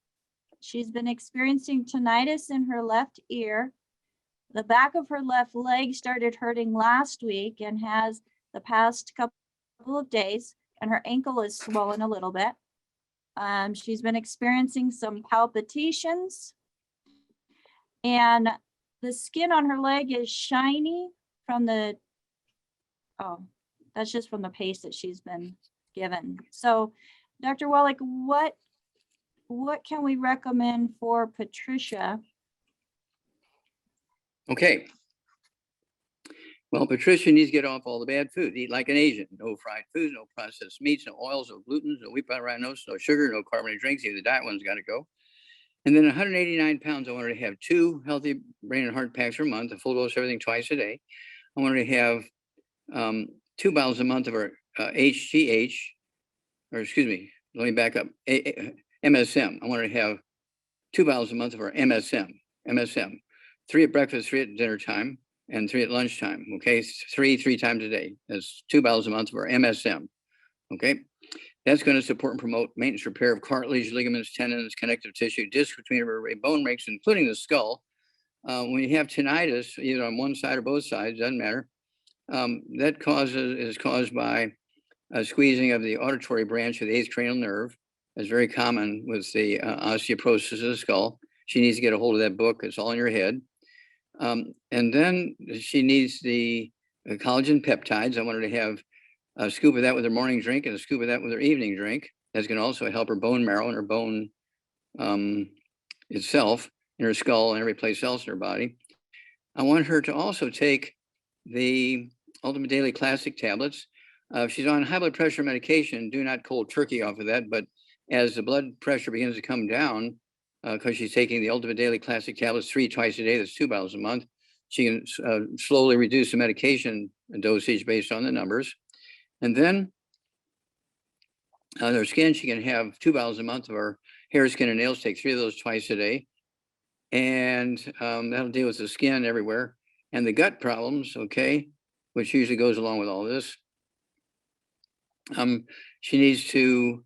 She's been experiencing tinnitus in her left ear. The back of her left leg started hurting last week and has the past couple of days, and her ankle is swollen a little bit. She's been experiencing some palpitations, and the skin on her leg is shiny from the, oh, that's just from the paste that she's been given. So, Dr. Wallach, what can we recommend for Patricia? Okay. Well, Patricia needs to get off all the bad food. Eat like an Asian. No fried foods, no processed meats, no oils, no gluten, no wheat, butter, no sugar, no carbonated drinks. Even the diet one's got to go. And then 189 pounds, I wanted to have 2 healthy brain and heart packs per month, a full dose of everything twice a day. I wanted to have 2 bottles a month of our HGH, or excuse me, let me back up, MSM. I wanted to have 2 bottles a month of our MSM, 3 at breakfast, 3 at dinner time, and 3 at lunchtime. Okay, three times a day. That's 2 bottles a month of our MSM. Okay, That's going to support and promote maintenance repair of cartilage, ligaments, tendons, connective tissue, disc between vertebrae, bone breaks, including the skull. When you have tinnitus, either on one side or both sides, doesn't matter. That is caused by a squeezing of the auditory branch of the eighth cranial nerve. That's very common with the osteoporosis of the skull. She needs to get a hold of that book. It's all in your head. And then she needs the collagen peptides. I want her to have a scoop of that with her morning drink and a scoop of that with her evening drink. That's going to also help her bone marrow and her bone itself in her skull and every place else in her body. I want her to also take the Ultimate Daily Classic tablets. If she's on high blood pressure medication, do not cold turkey off of that. But as the blood pressure begins to come down, because she's taking the Ultimate Daily Classic tablets twice a day, that's 2 bottles a month, she can slowly reduce the medication dosage based on the numbers. And then on her skin, she can have 2 bottles a month of our hair, skin, and nails. Take 3 of those twice a day. And that'll deal with the skin everywhere. And the gut problems, okay, which usually goes along with all this. She needs to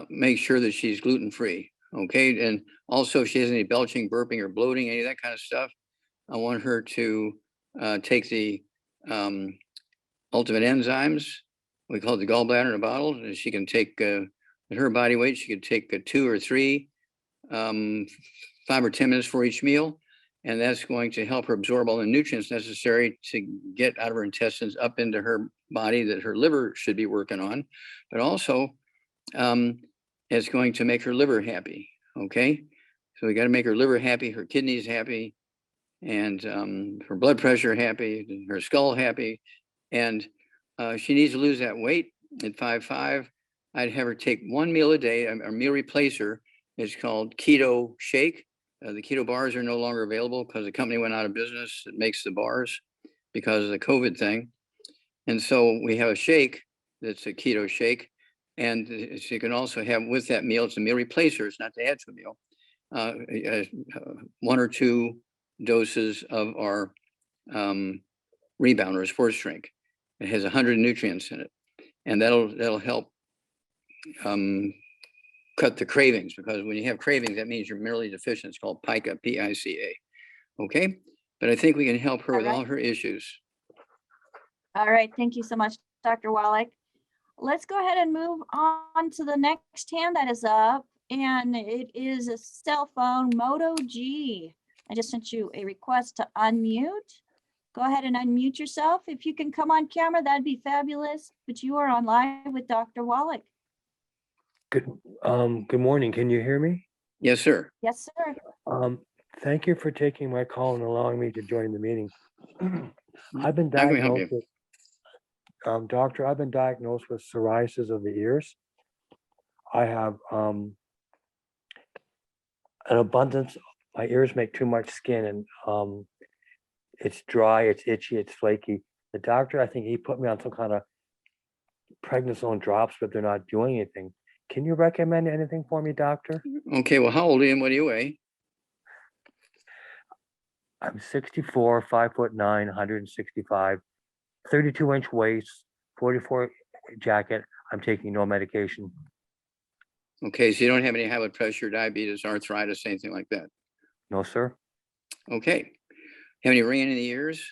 make sure that she's gluten-free, okay? And also if she has any belching, burping, or bloating, any of that kind of stuff, I want her to take the Ultimate Enzymes. We call it the gallbladder in a bottle. And she can take, at her body weight, she could take 2 or 3, 5 or 10 minutes for each meal. And that's going to help her absorb all the nutrients necessary to get out of her intestines up into her body that her liver should be working on. But also, it's going to make her liver happy, okay? So we got to make her liver happy, her kidneys happy, and her blood pressure happy, her skull happy. And she needs to lose that weight at 5'5". I'd have her take 1 meal a day, a meal replacer. It's called Keto Shake. The keto bars are no longer available because the company went out of business that makes the bars because of the COVID thing. And so we have a shake that's a keto shake. And you can also have with that meal, it's a meal replacer. It's not to add to a meal. 1 or 2 doses of our Rebound or sports drink. It has 100 nutrients in it. And that'll help cut the cravings, because when you have cravings, that means you're minerally deficient. It's called pica, P-I-C-A. Okay, but I think we can help her with all her issues. All right, thank you so much, Dr. Wallach. Let's go ahead and move on to the next hand that is up, and it is a cell phone, Moto G. I just sent you a request to unmute. Go ahead and unmute yourself. If you can come on camera, that'd be fabulous, but you are on live with Dr. Wallach. Good morning. Can you hear me? Yes, sir. Yes, sir. Thank you for taking my call and allowing me to join the meeting. I've been How can we help diagnosed you? with, doctor, I've been diagnosed with psoriasis of the ears. I have an abundance. My ears make too much skin, and it's dry, it's itchy, it's flaky. The doctor, I think he put me on some kind of prednisone drops, but they're not doing anything. Can you recommend anything for me, doctor? Okay, well, how old are you and what do you weigh? I'm 64, 5'9", 165, 32-inch waist, 44 jacket. I'm taking no medication. Okay, so you don't have any high blood pressure, diabetes, arthritis, anything like that? No, sir. Okay. Have any ringing in the ears?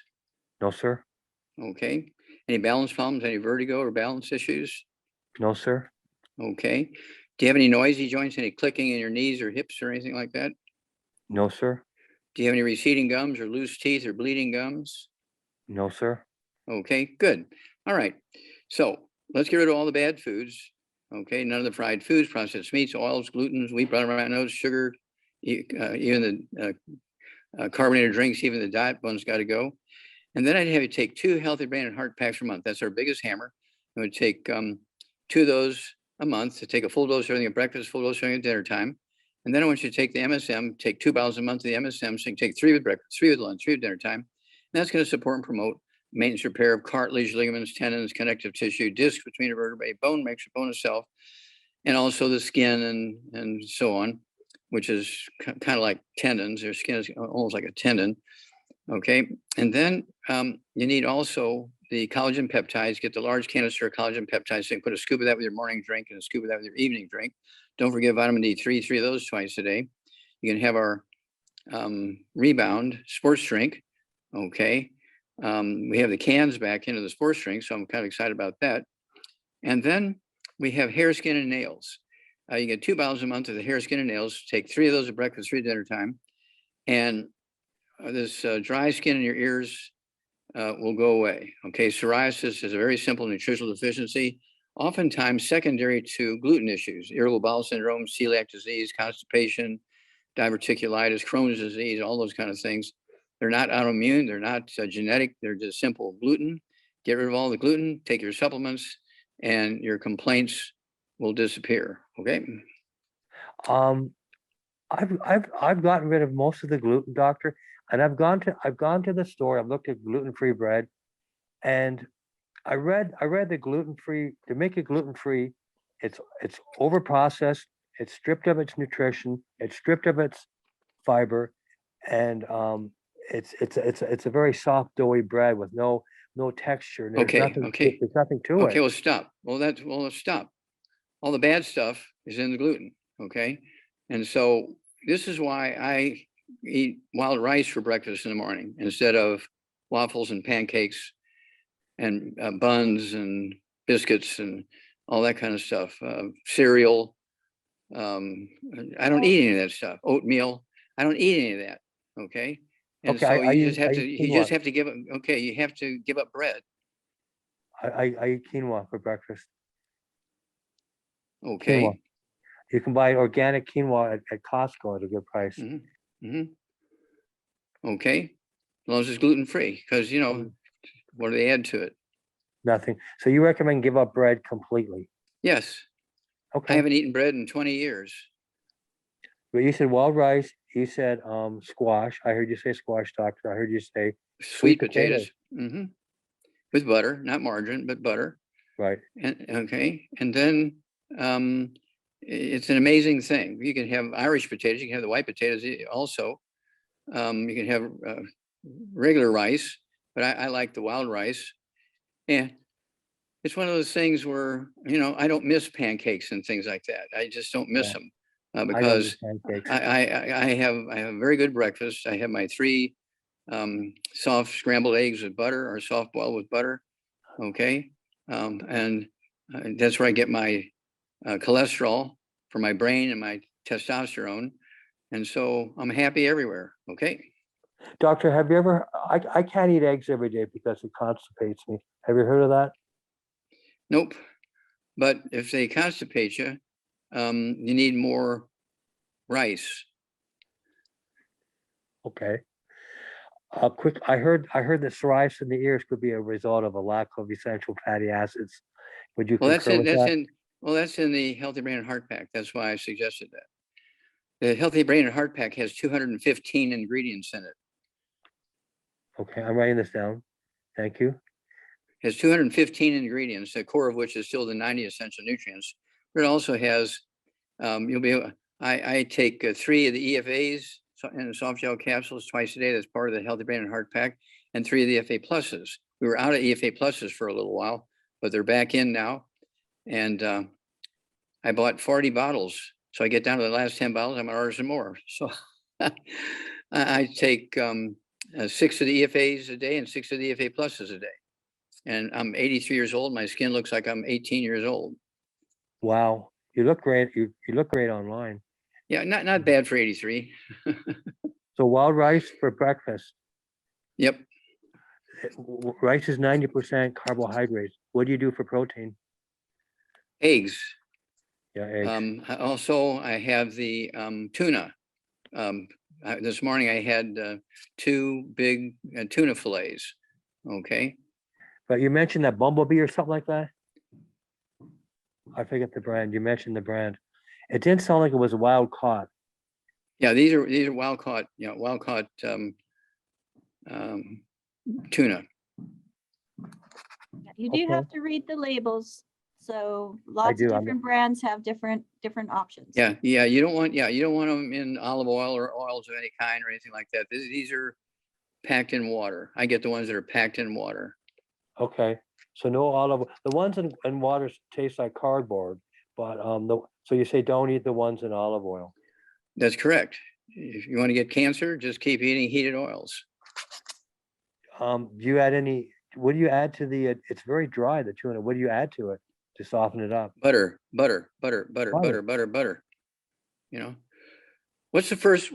No, sir. Okay. Any balance problems, any vertigo or balance issues? No, sir. Okay. Do you have any noisy joints, any clicking in your knees or hips or anything like that? No, sir. Do you have any receding gums or loose teeth or bleeding gums? No, sir. Okay, good. All right. So let's get rid of all the bad foods. Okay, none of the fried foods, processed meats, oils, glutens, wheat, butter, rhinos, sugar, even the carbonated drinks, even the diet ones got to go. And then I'd have you take 2 healthy brain and heart packs per month. That's our biggest hammer. I would take 2 of those a month, to take a full dose everything at breakfast, full dose everything at dinner time. And then I want you to take the MSM, take 2 bottles a month of the MSM, so you can take 3 with breakfast, 3 with lunch, 3 with dinner time. And that's going to support and promote maintenance repair of cartilage, ligaments, tendons, connective tissue, discs between the vertebrae, bone makes a bone itself, and also the skin and so on, which is kind of like tendons. Their skin is almost like a tendon. Okay, and then you need also the collagen peptides, get the large canister of collagen peptides, and put a scoop of that with your morning drink and a scoop of that with your evening drink. Don't forget vitamin D3, 3 of those twice a day. You can have our Rebound sports drink. Okay. We have the cans back into the sports drink, so I'm kind of excited about that. And then we have hair, skin, and nails. You get 2 bottles a month of the hair, skin, and nails. Take 3 of those at breakfast, 3 at dinner time. And this dry skin in your ears will go away. Okay, psoriasis is a very simple nutritional deficiency, oftentimes secondary to gluten issues, irritable bowel syndrome, celiac disease, constipation, diverticulitis, Crohn's disease, all those kind of things. They're not autoimmune, they're not genetic, they're just simple gluten. Get rid of all the gluten, take your supplements, and your complaints will disappear. Okay. Um, I've gotten rid of most of the gluten, doctor, and I've gone to the store. I've looked at gluten-free bread, and I read the gluten-free, to make it gluten-free, it's over processed, it's stripped of its nutrition, it's stripped of its fiber, and it's a very soft doughy bread with no texture. And Okay, okay. There's nothing to Okay, it. well, stop. Let's stop. All the bad stuff is in the gluten. Okay. And so this is why I eat wild rice for breakfast in the morning instead of waffles and pancakes and buns and biscuits and all that kind of stuff. Cereal. I don't eat any of that stuff. Oatmeal. I don't eat any of that. Okay. And Okay, so I you use just have to, quinoa. to give up. Okay. You have to give up bread. I eat quinoa for breakfast. Okay. Quinoa. You can buy organic quinoa at Costco at a good price. Mm-hmm. Mm-hmm. Okay. As long as it's gluten free, because what do they add to it? Nothing. So you recommend give up bread completely? Yes. I Okay. haven't eaten bread in 20 years. But you said wild rice. You said squash. I heard you say squash, doctor. I heard you say Sweet potatoes. Mm-hmm. With butter, not margarine, but butter. Right. And okay. And then it's an amazing thing. You can have Irish potatoes, you can have the white potatoes also. You can have regular rice, but I like the wild rice. And it's one of those things where, I don't miss pancakes and things like that. I just don't miss them I don't eat because pancakes. I have a very good breakfast. I have my 3 soft scrambled eggs with butter or soft boiled with butter. Okay. And that's where I get my cholesterol for my brain and my testosterone. And so I'm happy everywhere. Okay. Doctor, have you ever, I can't eat eggs every day because it constipates me. Have you heard of that? Nope. But if they constipate you, you need more rice. Okay. Quick, I heard that psoriasis in the ears could be a result of a lack of essential fatty acids. Would you Well, that's concur in, with that? that's in the Healthy Brain and Heart Pack. That's why I suggested that. The Healthy Brain and Heart Pack has 215 ingredients in it. Okay, I'm writing this down. Thank you. It has 215 ingredients, the core of which is still the 90 essential nutrients. But it also has, I take 3 of the EFAs and the soft gel capsules twice a day. That's part of the Healthy Brain and Heart Pack, and 3 of the EFA pluses. We were out of EFA pluses for a little while, but they're back in now. And I bought 40 bottles. So I get down to the last 10 bottles, I'm gonna order some more. So I take 6 of the EFAs a day and 6 of the EFA pluses a day. And I'm 83 years old. My skin looks like I'm 18 years old. Wow, you look great. You look great online. Yeah, not bad for 83. So wild rice for breakfast. Yep. Rice is 90% carbohydrates. What do you do for protein? Eggs. Yeah, eggs. Also, I have the tuna. This morning I had 2 big tuna fillets. Okay. But you mentioned that Bumblebee or something like that. I forget the brand. You mentioned the brand. It didn't sound like it was wild caught. Yeah, these are wild caught. Wild caught tuna. You do have to read the labels. So lots do, of I'm- different brands have different options. Yeah, you don't want them in olive oil or oils of any kind or anything like that. These are packed in water. I get the ones that are packed in water. Okay, so no olive, the ones in water taste like cardboard, but so you say don't eat the ones in olive oil. That's correct. If you want to get cancer, just keep eating heated oils. Do you add any, what do you add to the, it's very dry, the tuna, what do you add to it to soften it up? Butter, butter, butter, butter, Butter. butter, butter, butter. You know, what's the first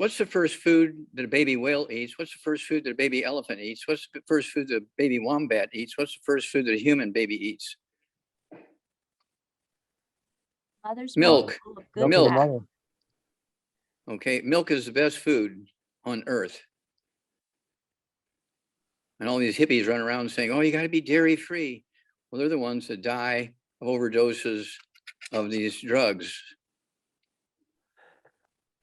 food that a baby whale eats? What's the first food that a baby elephant eats? What's the first food that a baby wombat eats? What's the first food that a human baby eats? Mother's Milk. full of good Milk of the fat. mother. Okay, milk is the best food on earth. And all these hippies run around saying, oh, you got to be dairy free. Well, they're the ones that die of overdoses of these drugs.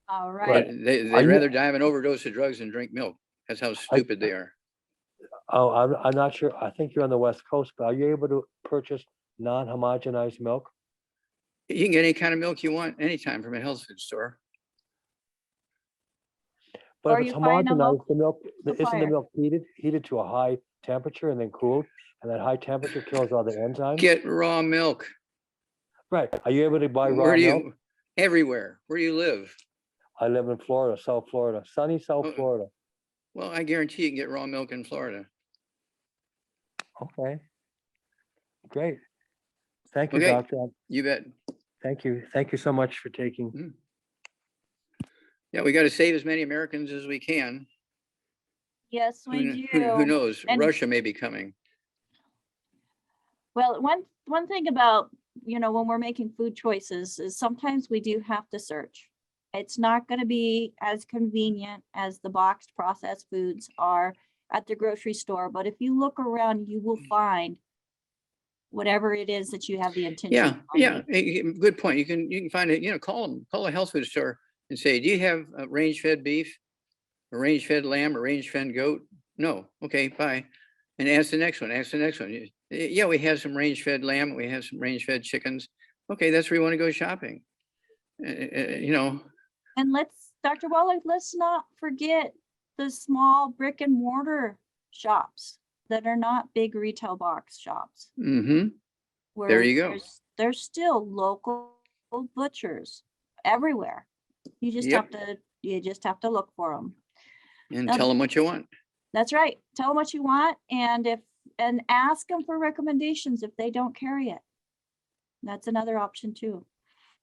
All But right. they'd Are you- rather die of an overdose of drugs than drink milk. That's how stupid they are. Oh, I'm not sure, I think you're on the West Coast, but are you able to purchase non-homogenized milk? You can get any kind of milk you want anytime from a health food store. But Or if it's you find a homogenized, the milk, isn't the supplier. milk heated to a high temperature and then cooled? And that high temperature kills all the enzymes? Get raw milk. Right, are you able to buy raw Where do milk? you, everywhere. Where do you live? I live in Florida, South Florida, sunny South Oh. Florida. Well, I guarantee you can get raw milk in Florida. Okay. Great. Thank you, Okay. doctor. You bet. Thank you. Thank you so much for taking. Yeah, we got to save as many Americans as we can. Yes, Who, we who do. knows? And- Russia may be coming. Well, one thing about, when we're making food choices is sometimes we do have to search. It's not going to be as convenient as the boxed processed foods are at the grocery store, but if you look around, you will find whatever it is that you have the intention. Yeah, of yeah. eating. Good point. You can find it. Call a health food store and say, do you have range-fed beef, or range-fed lamb, or range-fed goat? No. Okay, bye. And ask the next one. Ask the next one. Yeah, we have some range-fed lamb. We have some range-fed chickens. Okay, that's where you want to go shopping. And Dr. Wallach, let's not forget the small brick and mortar shops that are not big retail box shops. Mm-hmm. Where There you go. There's still local butchers everywhere. You just Yep. have to look for them. And Now- tell them what you want. That's right. Tell them what you want and ask them for recommendations if they don't carry it. That's another option too.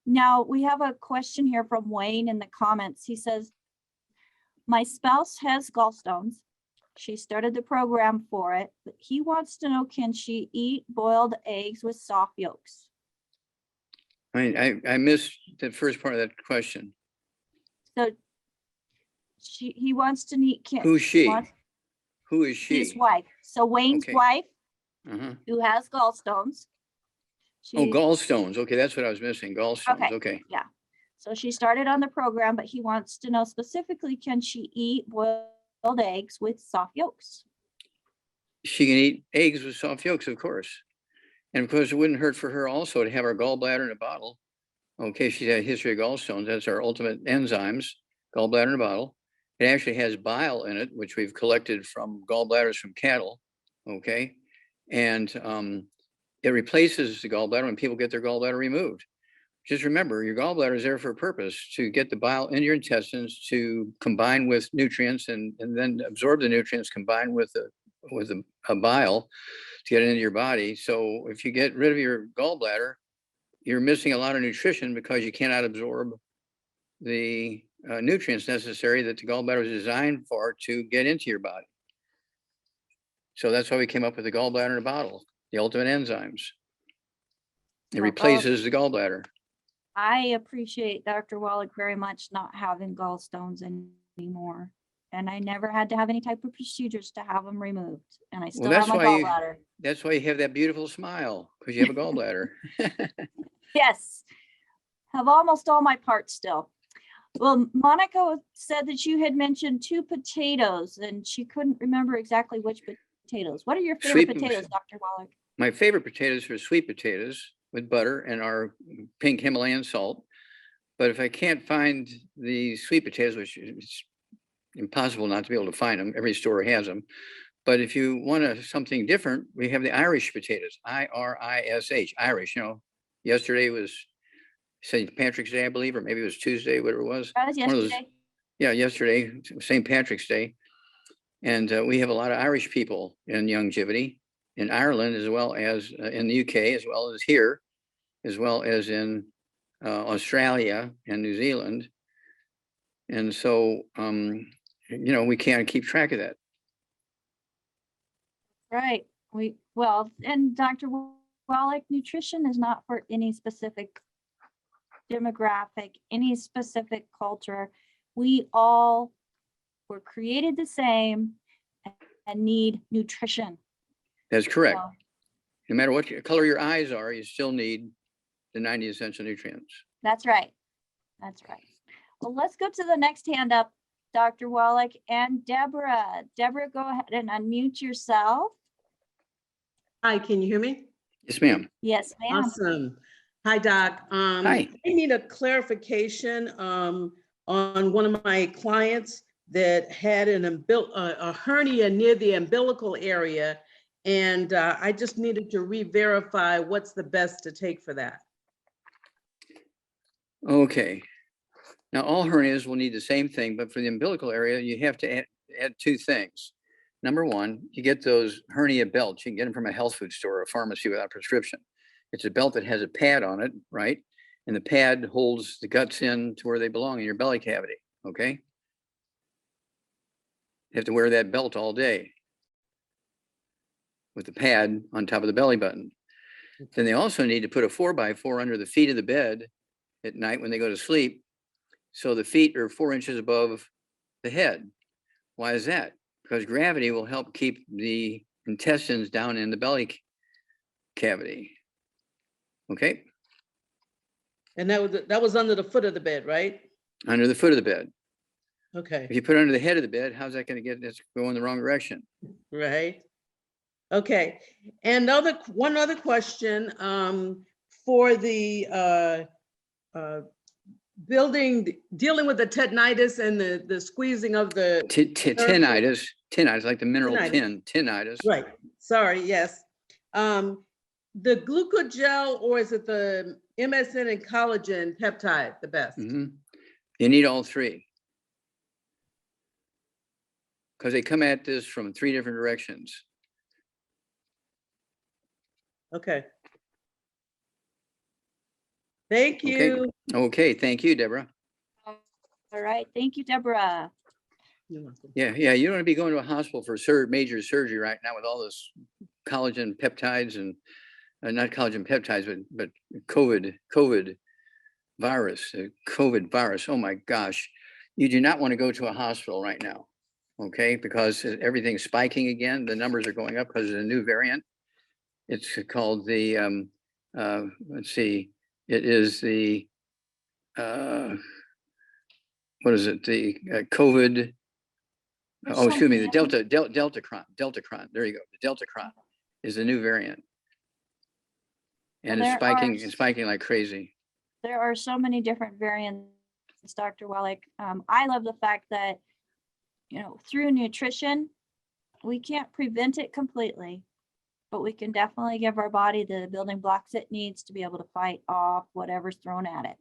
Now, we have a question here from Wayne in the comments. He says, my spouse has gallstones. She started the program for it, but he wants to know, can she eat boiled eggs with soft yolks? I missed the first part of that question. So he wants to eat. Who's she? Who is she? His wife. So Wayne's Okay. wife, Uh-huh. who has gallstones. Oh, She- gallstones. Okay, that's what I was missing. Gallstones. Okay. Okay. Yeah. So she started on the program, but he wants to know specifically, can she eat boiled eggs with soft yolks? She can eat eggs with soft yolks, of course. And of course, it wouldn't hurt for her also to have her gallbladder in a bottle. Okay, she's had a history of gallstones. That's our ultimate enzymes, gallbladder in a bottle. It actually has bile in it, which we've collected from gallbladders from cattle. Okay. And it replaces the gallbladder when people get their gallbladder removed. Just remember, your gallbladder is there for a purpose, to get the bile in your intestines, to combine with nutrients and then absorb the nutrients combined with a bile to get it into your body. So if you get rid of your gallbladder, you're missing a lot of nutrition because you cannot absorb the nutrients necessary that the gallbladder is designed for to get into your body. So that's why we came up with the gallbladder in a bottle, the ultimate enzymes. It replaces the gallbladder. I appreciate Dr. Wallach very much not having gallstones anymore. And I never had to have any type of procedures to have them removed. And I still have my gallbladder. That's why you have that beautiful smile, because you have a gallbladder. Yes. Have almost all my parts still. Well, Monica said that you had mentioned 2 potatoes and she couldn't remember exactly which potatoes. What are your favorite Sweet potatoes, Dr. Wallach? My favorite potatoes are sweet potatoes with butter and our pink Himalayan salt. But if I can't find the sweet potatoes, which it's impossible not to be able to find them, every store has them. But if you want something different, we have the Irish potatoes, IRISH, Irish, yesterday was St. Patrick's Day, I believe, or maybe it was Tuesday, whatever it was. That was One of those- yesterday. Yeah, yesterday, St. Patrick's Day. And we have a lot of Irish people in Youngevity, in Ireland, as well as in the UK, as well as here, as well as in Australia and New Zealand. And so, we can't keep track of that. Right. And Dr. Wallach, nutrition is not for any specific demographic, any specific culture. We all were created the same and need nutrition. That's correct. So, No matter what color your eyes are, you still need the 90 essential nutrients. that's right. That's right. Well, let's go to the next hand up, Dr. Wallach and Deborah. Deborah, go ahead and unmute yourself. Hi, can you hear me? Yes, ma'am. Yes, ma'am. Awesome. Hi, Doc. Hi. I need a clarification on one of my clients that had a hernia near the umbilical area. And I just needed to re-verify what's the best to take for that. Okay. Now, all hernias will need the same thing, but for the umbilical area, you have to add two things. Number one, you get those hernia belts. You can get them from a health food store or a pharmacy without prescription. It's a belt that has a pad on it, right? And the pad holds the guts in to where they belong in your belly cavity, okay? You have to wear that belt all day with the pad on top of the belly button. Then they also need to put a 4x4 under the feet of the bed at night when they go to sleep. So the feet are 4 inches above the head. Why is that? Because gravity will help keep the intestines down in the belly cavity. Okay, And that was under the foot of the bed, right? under the foot of the bed. Okay, If you put it under the head of the bed, how's that going to get this go in the wrong direction? right. Okay, and one other question for the dealing with the tendinitis and the squeezing of the, Tinnitus, like the mineral Tinnitus. tinnitus. right, sorry, yes. The glucogel, or is it the MSN and collagen peptide, the best? Mhm. You need all three. Because they come at this from 3 different directions. Okay. Thank Okay. you. Okay, thank you, Deborah. All right. Thank you, Deborah. You're welcome. Yeah, you don't want to be going to a hospital for major surgery right now with all this collagen peptides and not collagen peptides, but COVID virus, COVID virus. Oh my gosh, you do not want to go to a hospital right now, okay? Because everything's spiking again. The numbers are going up because of the new variant. It's called the let's see, it is the what is it? The COVID. There's Oh, so excuse me, the many. Deltacron. There you go. The Deltacron is the new variant. And Well, it's spiking like crazy. There are so many different variants, Dr. Wallach. I love the fact that, through nutrition, we can't prevent it completely, but we can definitely give our body the building blocks it needs to be able to fight off whatever's thrown at it.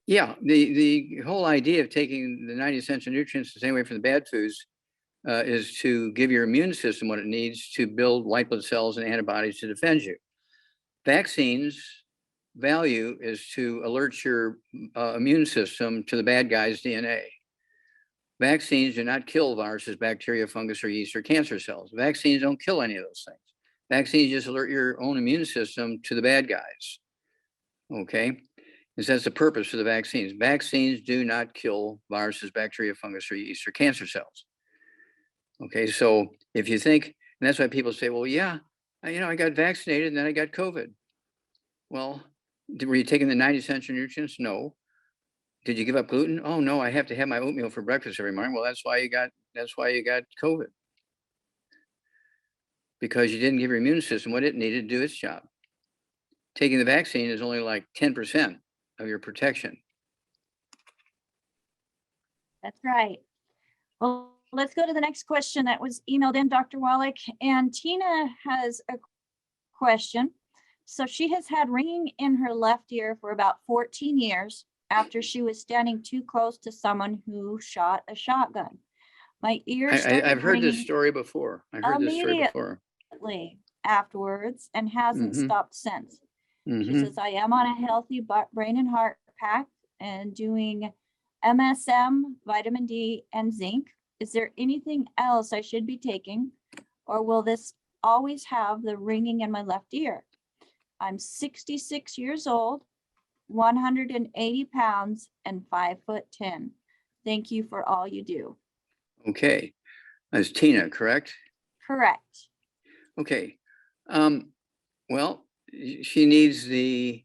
Yeah, the whole idea of taking the 90 essential nutrients the same way from the bad foods is to give your immune system what it needs to build white blood cells and antibodies to defend you. Vaccines value is to alert your immune system to the bad guy's DNA. Vaccines do not kill viruses, bacteria, fungus, or yeast, or cancer cells. Vaccines don't kill any of those things. Vaccines just alert your own immune system to the bad guys. Okay, and so that's the purpose for the vaccines. Vaccines do not kill viruses, bacteria, fungus, or yeast, or cancer cells. Okay, so if you think, and that's why people say, well, yeah, I got vaccinated and then I got COVID. Well, were you taking the 90 essential nutrients? No. Did you give up gluten? Oh no, I have to have my oatmeal for breakfast every morning. Well, that's why you got COVID. Because you didn't give your immune system what it needed to do its job. Taking the vaccine is only like 10% of your protection. That's right. Well, let's go to the next question that was emailed in, Dr. Wallach. And Tina has a question. So she has had ringing in her left ear for about 14 years after she was standing too close to someone who shot a shotgun. My ears I've heard this ringing story before. I've heard this story before. immediately afterwards and hasn't Mhm. stopped since. She Mhm. says, I am on a healthy brain and heart pack and doing MSM, vitamin D, and zinc. Is there anything else I should be taking? Or will this always have the ringing in my left ear? I'm 66 years old, 180 pounds, and 5'10". Thank you for all you do. Okay, that's Tina, correct? Correct. Okay. Well, she needs the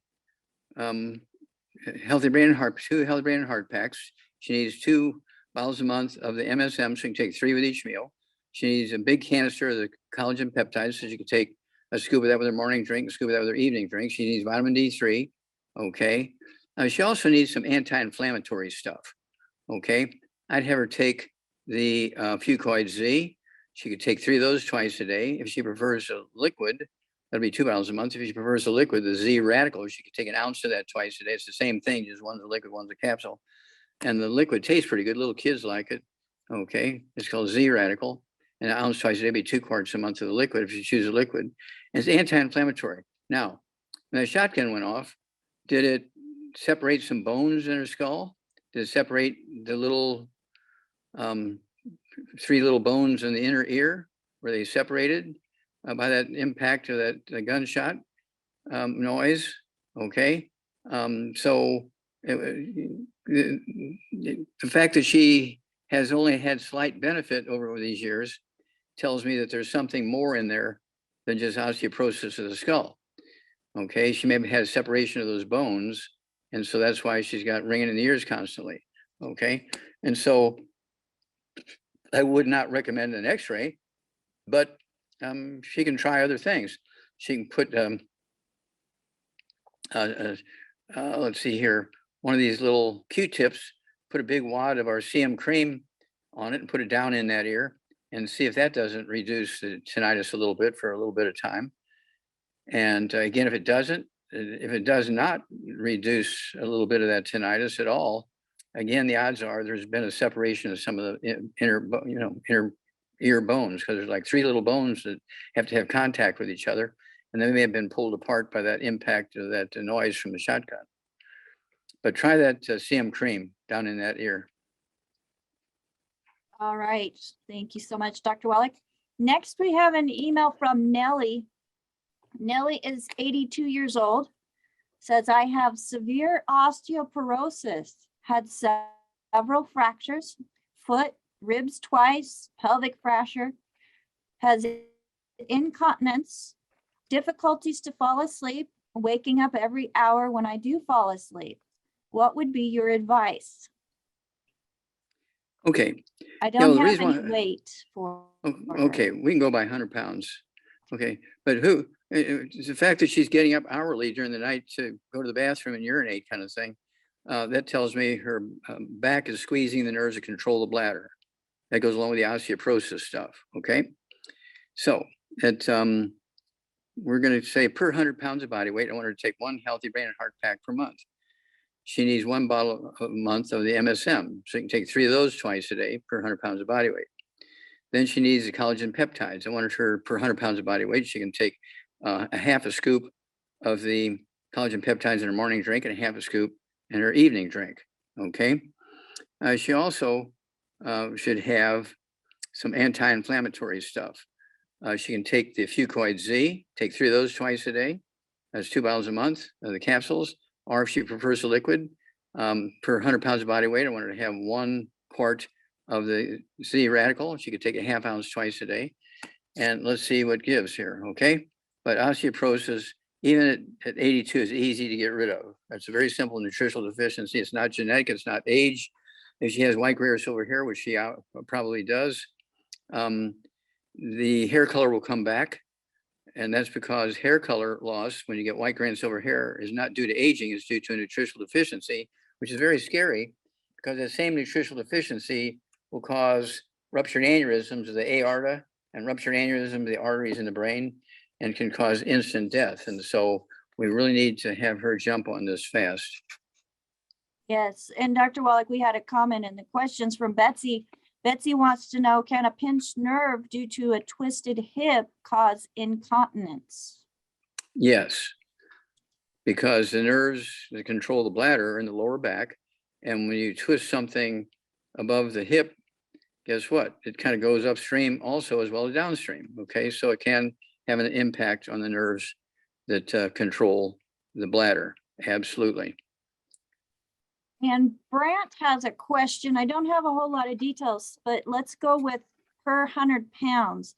healthy brain and heart, 2 healthy brain and heart packs. She needs 2 bottles a month of the MSM, so she can take 3 with each meal. She needs a big canister of the collagen peptides, so she can take a scoop of that with her morning drink, a scoop of that with her evening drink. She needs vitamin D3. Okay. She also needs some anti-inflammatory stuff. Okay. I'd have her take the Fucoid Z. She could take 3 of those twice a day. If she prefers a liquid, that'd be 2 bottles a month. If she prefers a liquid, the Z Radical, she could take an ounce of that twice a day. It's the same thing, just one's a liquid, one's a capsule. And the liquid tastes pretty good. Little kids like it. Okay. It's called Z Radical. And an ounce twice a day, be 2 quarts a month of the liquid if you choose a liquid. And it's anti-inflammatory. Now, when the shotgun went off, did it separate some bones in her skull? Did it separate the little 3 little bones in the inner ear? Were they separated by that impact of that gunshot noise? Okay. So the fact that she has only had slight benefit over these years tells me that there's something more in there than just osteoporosis of the skull. Okay, she maybe has separation of those bones, and so that's why she's got ringing in the ears constantly. Okay, and so I would not recommend an X-ray, but she can try other things. She can put let's see here, one of these little Q-tips, put a big wad of our CM cream on it and put it down in that ear and see if that doesn't reduce the tinnitus a little bit for a little bit of time. And again, if it does not reduce a little bit of that tinnitus at all, again, the odds are there's been a separation of some of the inner ear bones, because there's like 3 little bones that have to have contact with each other. And they may have been pulled apart by that impact of that noise from the shotgun. But try that CM cream down in that ear. All right. Thank you so much, Dr. Wallach. Next, we have an email from Nellie. Nellie is 82 years old, says, I have severe osteoporosis, had several fractures, foot, ribs twice, pelvic fracture, has incontinence, difficulties to fall asleep, waking up every hour when I do fall asleep. What would be your advice? Okay. I don't the have reason any why- weight for her. Okay, we can go by 100 pounds. Okay, but the fact that she's getting up hourly during the night to go to the bathroom and urinate kind of thing, that tells me her back is squeezing the nerves to control the bladder. That goes along with the osteoporosis stuff. Okay, so that we're going to say per 100 pounds of body weight, I want her to take 1 healthy brain and heart pack per month. She needs 1 bottle a month of the MSM, so you can take 3 of those twice a day per 100 pounds of body weight. Then she needs the collagen peptides. I wanted her per 100 pounds of body weight, she can take a half a scoop of the collagen peptides in her morning drink and a half a scoop in her evening drink. Okay. She also should have some anti-inflammatory stuff. She can take the Fucoid Z, take 3 of those twice a day. That's 2 bottles a month of the capsules. Or if she prefers a liquid, per 100 pounds of body weight, I want her to have 1 quart of the Z Radical. She could take a half ounce twice a day. And let's see what gives here, okay? But osteoporosis, even at 82, is easy to get rid of. That's a very simple nutritional deficiency. It's not genetic, it's not age. If she has white, gray, or silver hair, which she probably does, the hair color will come back. And that's because hair color loss, when you get white, gray, and silver hair, is not due to aging, it's due to a nutritional deficiency, which is very scary because the same nutritional deficiency will cause ruptured aneurysms of the aorta and ruptured aneurysm of the arteries in the brain and can cause instant death. And so we really need to have her jump on this fast. Yes, and Dr. Wallach, we had a comment in the questions from Betsy. Betsy wants to know, can a pinched nerve due to a twisted hip cause incontinence? Yes, because the nerves that control the bladder are in the lower back. And when you twist something above the hip, guess what? It kind of goes upstream also as well as downstream. Okay, so it can have an impact on the nerves that control the bladder. Absolutely. And Brant has a question. I don't have a whole lot of details, but let's go with per 100 pounds.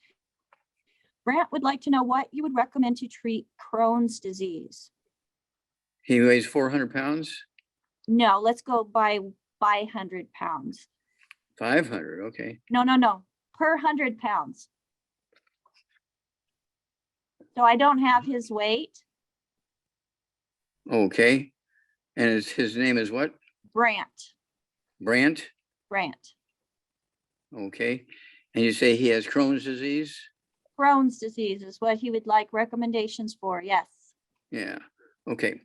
Brant would like to know what you would recommend to treat Crohn's disease. He weighs 400 pounds? No, let's go by 100 pounds. 500, okay. No, per 100 pounds. So I don't have his weight. Okay. And his name is what? Brant. Brant? Okay. And you say he has Crohn's disease? Crohn's disease is what he would like recommendations for. Yes. Yeah. Okay.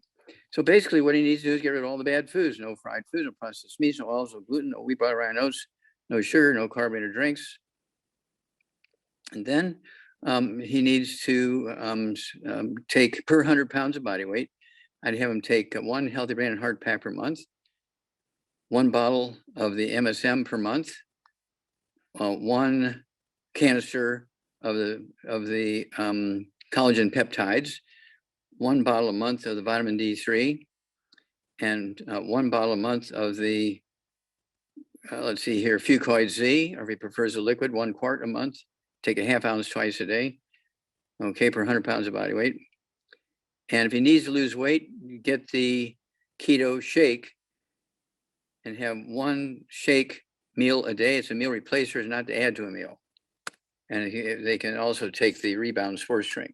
So basically what he needs to do is get rid of all the bad foods, no fried foods, no processed meats, no oils, no gluten, no wheat, butter, rye, oats, no sugar, no carbonated drinks. And then he needs to take per 100 pounds of body weight. I'd have him take 1 healthy brain and heart pack per month, 1 bottle of the MSM per month, 1 canister of the collagen peptides, 1 bottle a month of the vitamin D3, and 1 bottle a month of the, let's see here, Fucoid Z, or if he prefers a liquid, 1 quart a month. Take a ½ ounce twice a day, okay, per 100 pounds of body weight. And if he needs to lose weight, you get the keto shake and have 1 shake meal a day. It's a meal replacer, it's not to add to a meal. And they can also take the Rebound sports drink.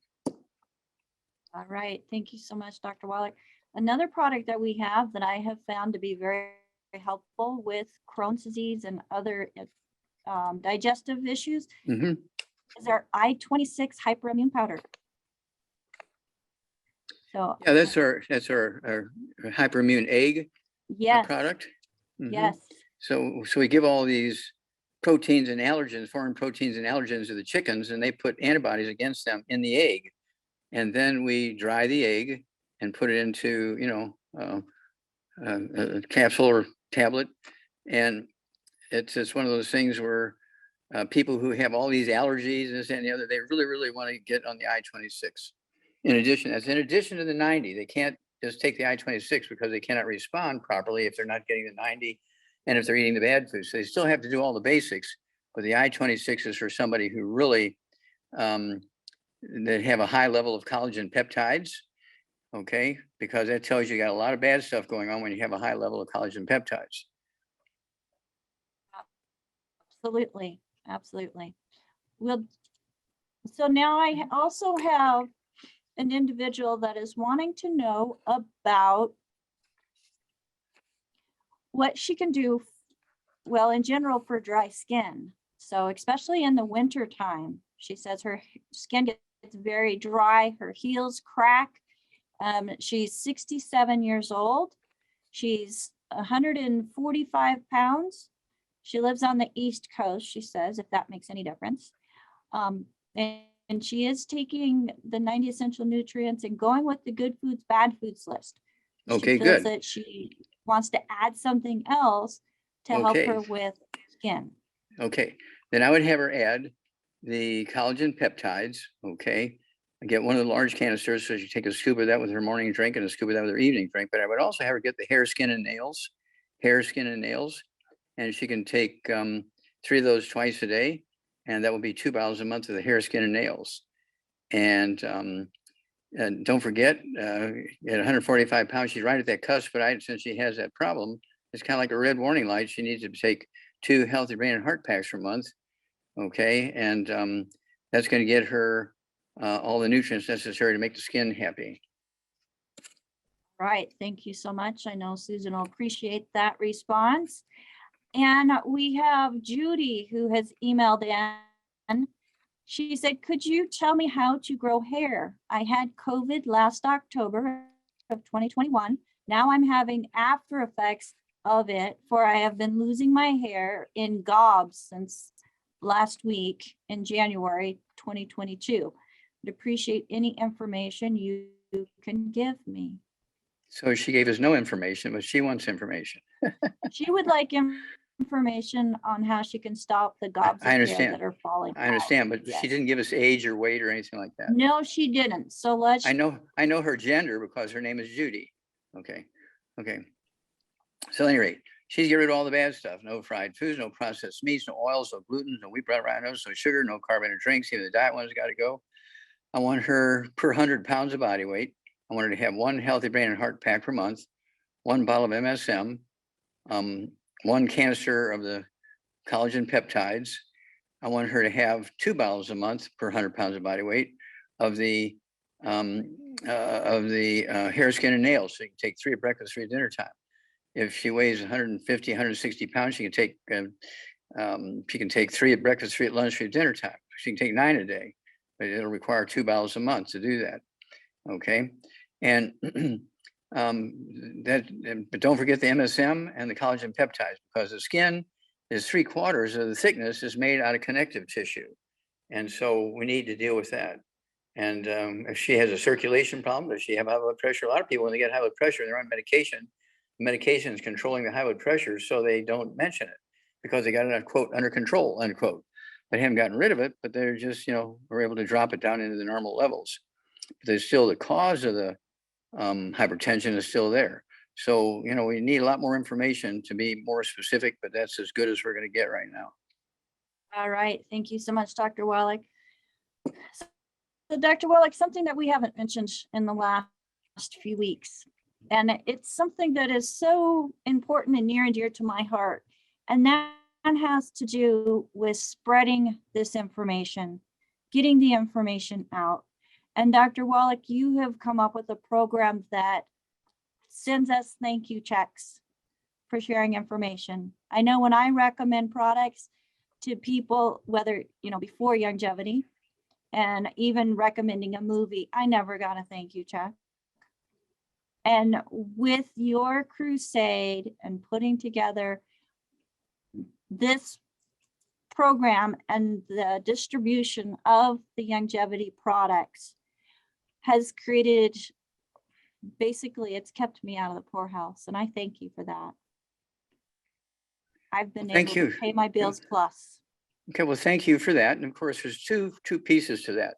All right. Thank you so much, Dr. Wallach. Another product that we have that I have found to be very, very helpful with Crohn's disease and other digestive issues is our I-26 hyperimmune powder. So yeah, that's our hyperimmune egg yes, product. yes. So we give all these proteins and allergens, foreign proteins and allergens to the chickens, and they put antibodies against them in the egg. And then we dry the egg and put it into, a capsule or tablet. And it's one of those things where people who have all these allergies and this and the other, they really, really want to get on the I-26. That's in addition to the 90. They can't just take the I-26 because they cannot respond properly if they're not getting the 90 and if they're eating the bad food. So they still have to do all the basics, but the I-26 is for somebody who really that have a high level of collagen peptides, okay? Because that tells you got a lot of bad stuff going on when you have a high level of collagen peptides. Absolutely. Absolutely. Well, so now I also have an individual that is wanting to know about what she can do, well, in general for dry skin. So especially in the winter time, she says her skin gets very dry, her heels crack. She's 67 years old. She's 145 pounds. She lives on the East Coast, she says, if that makes any difference. And she is taking the 90 essential nutrients and going with the good foods, bad foods list. Okay, she feels good. that she wants to add something else to help Okay. her with skin. Okay, then I would have her add the collagen peptides, okay? And get one of the large canisters, so she take a scoop of that with her morning drink and a scoop of that with her evening drink. But I would also have her get the hair, skin, and nails, and she can take 3 of those twice a day, and that will be 2 bottles a month of the hair, skin, and nails. And don't forget, at 145 pounds, she's right at that cusp, but since she has that problem, it's kind of like a red warning light. She needs to take 2 healthy brain and heart packs per month, okay? And that's going to get her all the nutrients necessary to make the skin happy. Right, thank you so much. I know Susan will appreciate that response. And we have Judy who has emailed in. She said, could you tell me how to grow hair? I had COVID last October of 2021. Now I'm having after effects of it, for I have been losing my hair in gobs since last week in January 2022. Would appreciate any information you can give me. So she gave us no information, but she wants information. She would like information on how she can stop the gobs of I hair understand. that are falling I understand, but Yes. she didn't give us age or weight or anything like that. No, she didn't. So let's, I know her gender because her name is Judy. Okay. Okay. So at any rate, she's get rid of all the bad stuff. No fried foods, no processed meats, no oils, no gluten, no wheat bread, rhinos, no sugar, no carbonated drinks. Even the diet one's got to go. I want her per 100 pounds of body weight. I want her to have one healthy brain and heart pack per month, one bottle of MSM, one canister of the collagen peptides. I want her to have 2 bottles a month per 100 pounds of body weight of the hair, skin, and nails. So you can take 3 at breakfast, 3 at dinner time. If she weighs 150, 160 pounds, she can take 3 at breakfast, 3 at lunch, 3 at dinner time. She can take 9 a day, but it'll require 2 bottles a month to do that. Okay, and but don't forget the MSM and the collagen peptides, because the skin is 3/4 of the thickness is made out of connective tissue, and so we need to deal with that. And if she has a circulation problem, does she have high blood pressure? A lot of people, when they get high blood pressure, they're on medication. Medication is controlling the high blood pressure, so they don't mention it because they got it, quote, under control, unquote. They haven't gotten rid of it, but they're just, were able to drop it down into the normal levels. But there's still the cause of the hypertension is still there. So, we need a lot more information to be more specific, but that's as good as we're going to get right now. all right. Thank you so much, Dr. Wallach. So Dr. Wallach, something that we haven't mentioned in the last few weeks, and it's something that is so important and near and dear to my heart, and that has to do with spreading this information, getting the information out. And Dr. Wallach, you have come up with a program that sends us thank you checks for sharing information. I know when I recommend products to people, whether, before longevity, and even recommending a movie, I never got a thank you check. And with your crusade and putting together this program and the distribution of the longevity products has created, basically, it's kept me out of the poorhouse. And I thank you for that. I've been able to pay my bills plus. Okay, well, thank you for that. And of course, there's two pieces to that.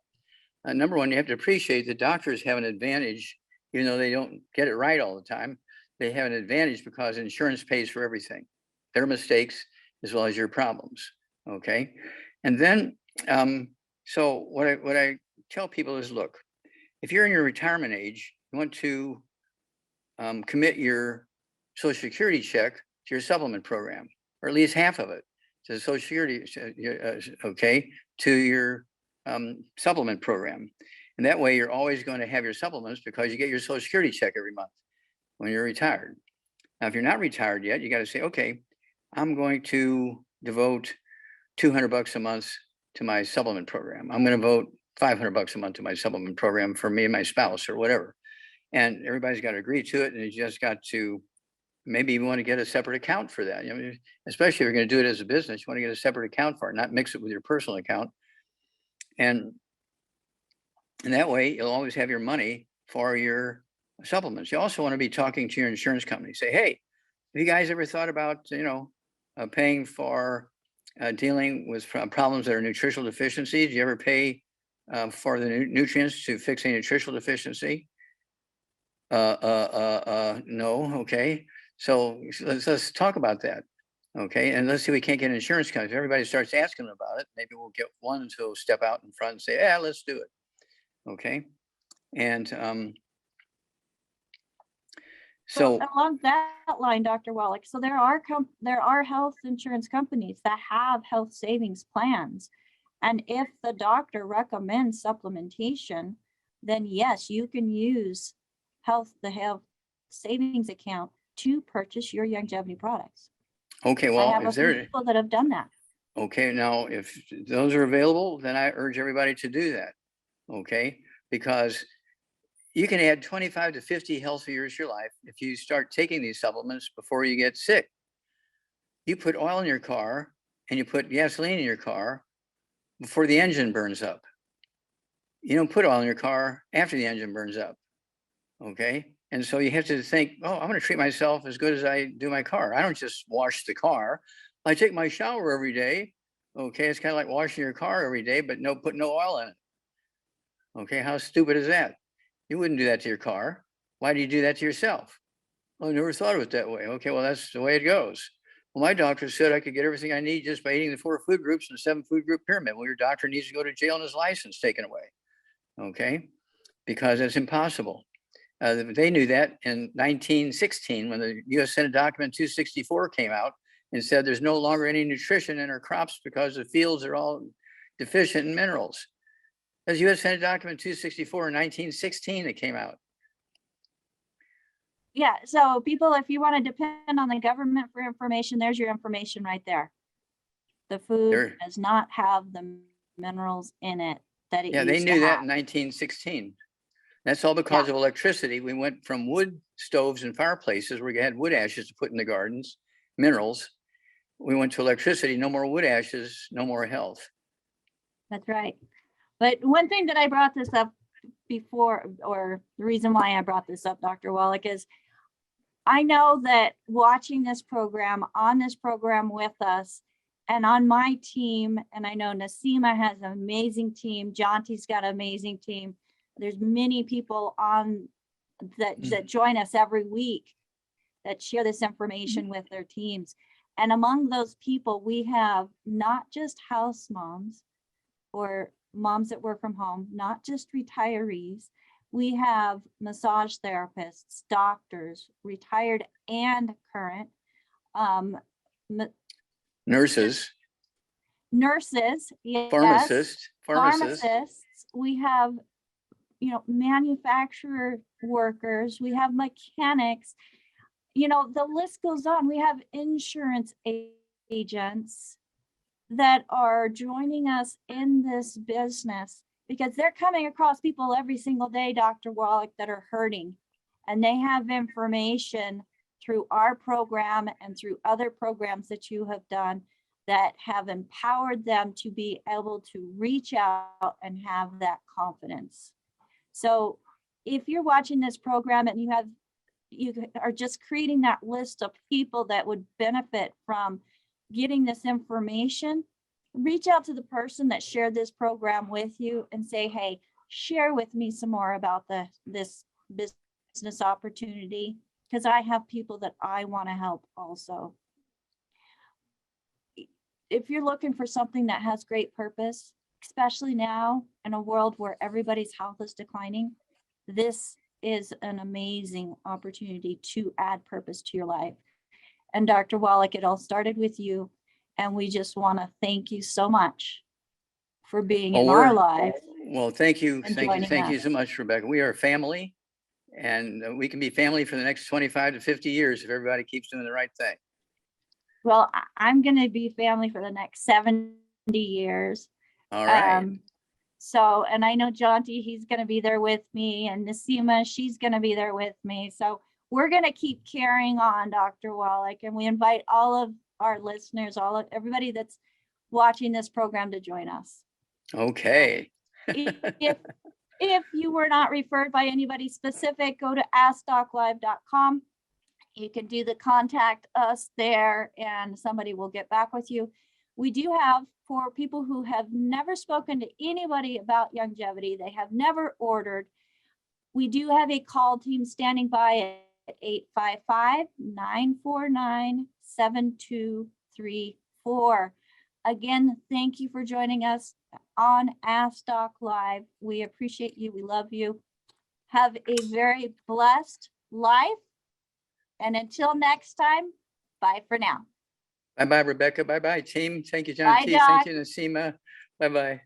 Number one, you have to appreciate the doctors have an advantage, even though they don't get it right all the time. They have an advantage because insurance pays for everything, their mistakes as well as your problems. Okay, and then so what I tell people is, look, if you're in your retirement age, you want to commit your Social Security check to your supplement program, or at least half of it to the Social Security, okay, to your supplement program. And that way you're always going to have your supplements because you get your Social Security check every month when you're retired. Now, if you're not retired yet, you got to say, okay, I'm going to devote $200 a month to my supplement program. I'm going to devote $500 a month to my supplement program for me and my spouse or whatever. And everybody's got to agree to it. And you just got to, maybe you want to get a separate account for that. Especially if you're going to do it as a business, you want to get a separate account for it, not mix it with your personal account. And that way you'll always have your money for your supplements. You also want to be talking to your insurance company. Say, hey, have you guys ever thought about, paying for dealing with problems that are nutritional deficiencies? Do you ever pay for the nutrients to fix a nutritional deficiency? No. Okay. So let's talk about that. Okay. And let's see if we can't get an insurance company. If everybody starts asking about it, maybe we'll get one to step out in front and say, yeah, let's do it. Okay. And so along that line, Dr. Wallach, so there are health insurance companies that have health savings plans. And if the doctor recommends supplementation, then yes, you can use the health savings account to purchase your longevity products. Okay, I well, have a if few there, people that have done that. okay, now if those are available, then I urge everybody to do that. Okay, because you can add 25 to 50 healthy years to your life if you start taking these supplements before you get sick. You put oil in your car and you put gasoline in your car before the engine burns up. You don't put oil in your car after the engine burns up. Okay. And so you have to think, oh, I'm going to treat myself as good as I do my car. I don't just wash the car. I take my shower every day. Okay. It's kind of like washing your car every day, but put no oil in it. Okay. How stupid is that? You wouldn't do that to your car. Why do you do that to yourself? Oh, I never thought of it that way. Okay. Well, that's the way it goes. Well, my doctor said I could get everything I need just by eating the 4 food groups and the 7 food group pyramid. Well, your doctor needs to go to jail and his license taken away. Okay. Because it's impossible. They knew that in 1916 when the U.S. Senate document 264 came out and said there's no longer any nutrition in our crops because the fields are all deficient in minerals. That's U.S. Senate document 264 in 1916 that came out. Yeah, so people, if you want to depend on the government for information, there's your information right there. The food There- does not have the minerals in it that it Yeah, they used to knew that have. in 1916. That's all because of electricity. We went from wood stoves and fireplaces where you had wood ashes to put in the gardens, minerals. We went to electricity, no more wood ashes, no more health. That's right. But one thing that I brought this up before, or the reason why I brought this up, Dr. Wallach, is I know that watching this program, on this program with us, and on my team, and I know Nasima has an amazing team, Jonty's got an amazing team. There's many people on that join us every week that share this information with their teams. And among those people, we have not just house moms or moms that work from home, not just retirees. We have massage therapists, doctors, retired and current, Nurses, nurses, yes, pharmacists. We have, manufacturer workers, we have mechanics, the list goes on. We have insurance agents that are joining us in this business because they're coming across people every single day, Dr. Wallach, that are hurting, and they have information through our program and through other programs that you have done that have empowered them to be able to reach out and have that confidence. So if you're watching this program and you are just creating that list of people that would benefit from getting this information, reach out to the person that shared this program with you and say, hey, share with me some more about this business opportunity, because I have people that I want to help also. If you're looking for something that has great purpose, especially now in a world where everybody's health is declining, this is an amazing opportunity to add purpose to your life. And Dr. Wallach, it all started with you. And we just want to thank you so much for being in our lives. Well, thank you. and Thank you. joining Thank you us. so much, Rebecca. We are family, and we can be family for the next 25 to 50 years if everybody keeps doing the right thing. Well, I'm going to be family for the next 70 years. All right. So, and I know Jonty, he's going to be there with me, and Nasima, she's going to be there with me. So we're going to keep carrying on, Dr. Wallach, and we invite all of our listeners, everybody that's watching this program to join us. Okay. If you were not referred by anybody specific, go to askdoclive.com. You can do the contact us there and somebody will get back with you. We do have, for people who have never spoken to anybody about longevity, they have never ordered, we do have a call team standing by at 855-949-7234. Again, thank you for joining us on Ask Doc Live. We appreciate you. We love you. Have a very blessed life. And until next time, bye for now. Bye-bye, Rebecca. Bye-bye, team. Thank you, John Bye, T. Doc. Thank you, Nasima. Bye-bye.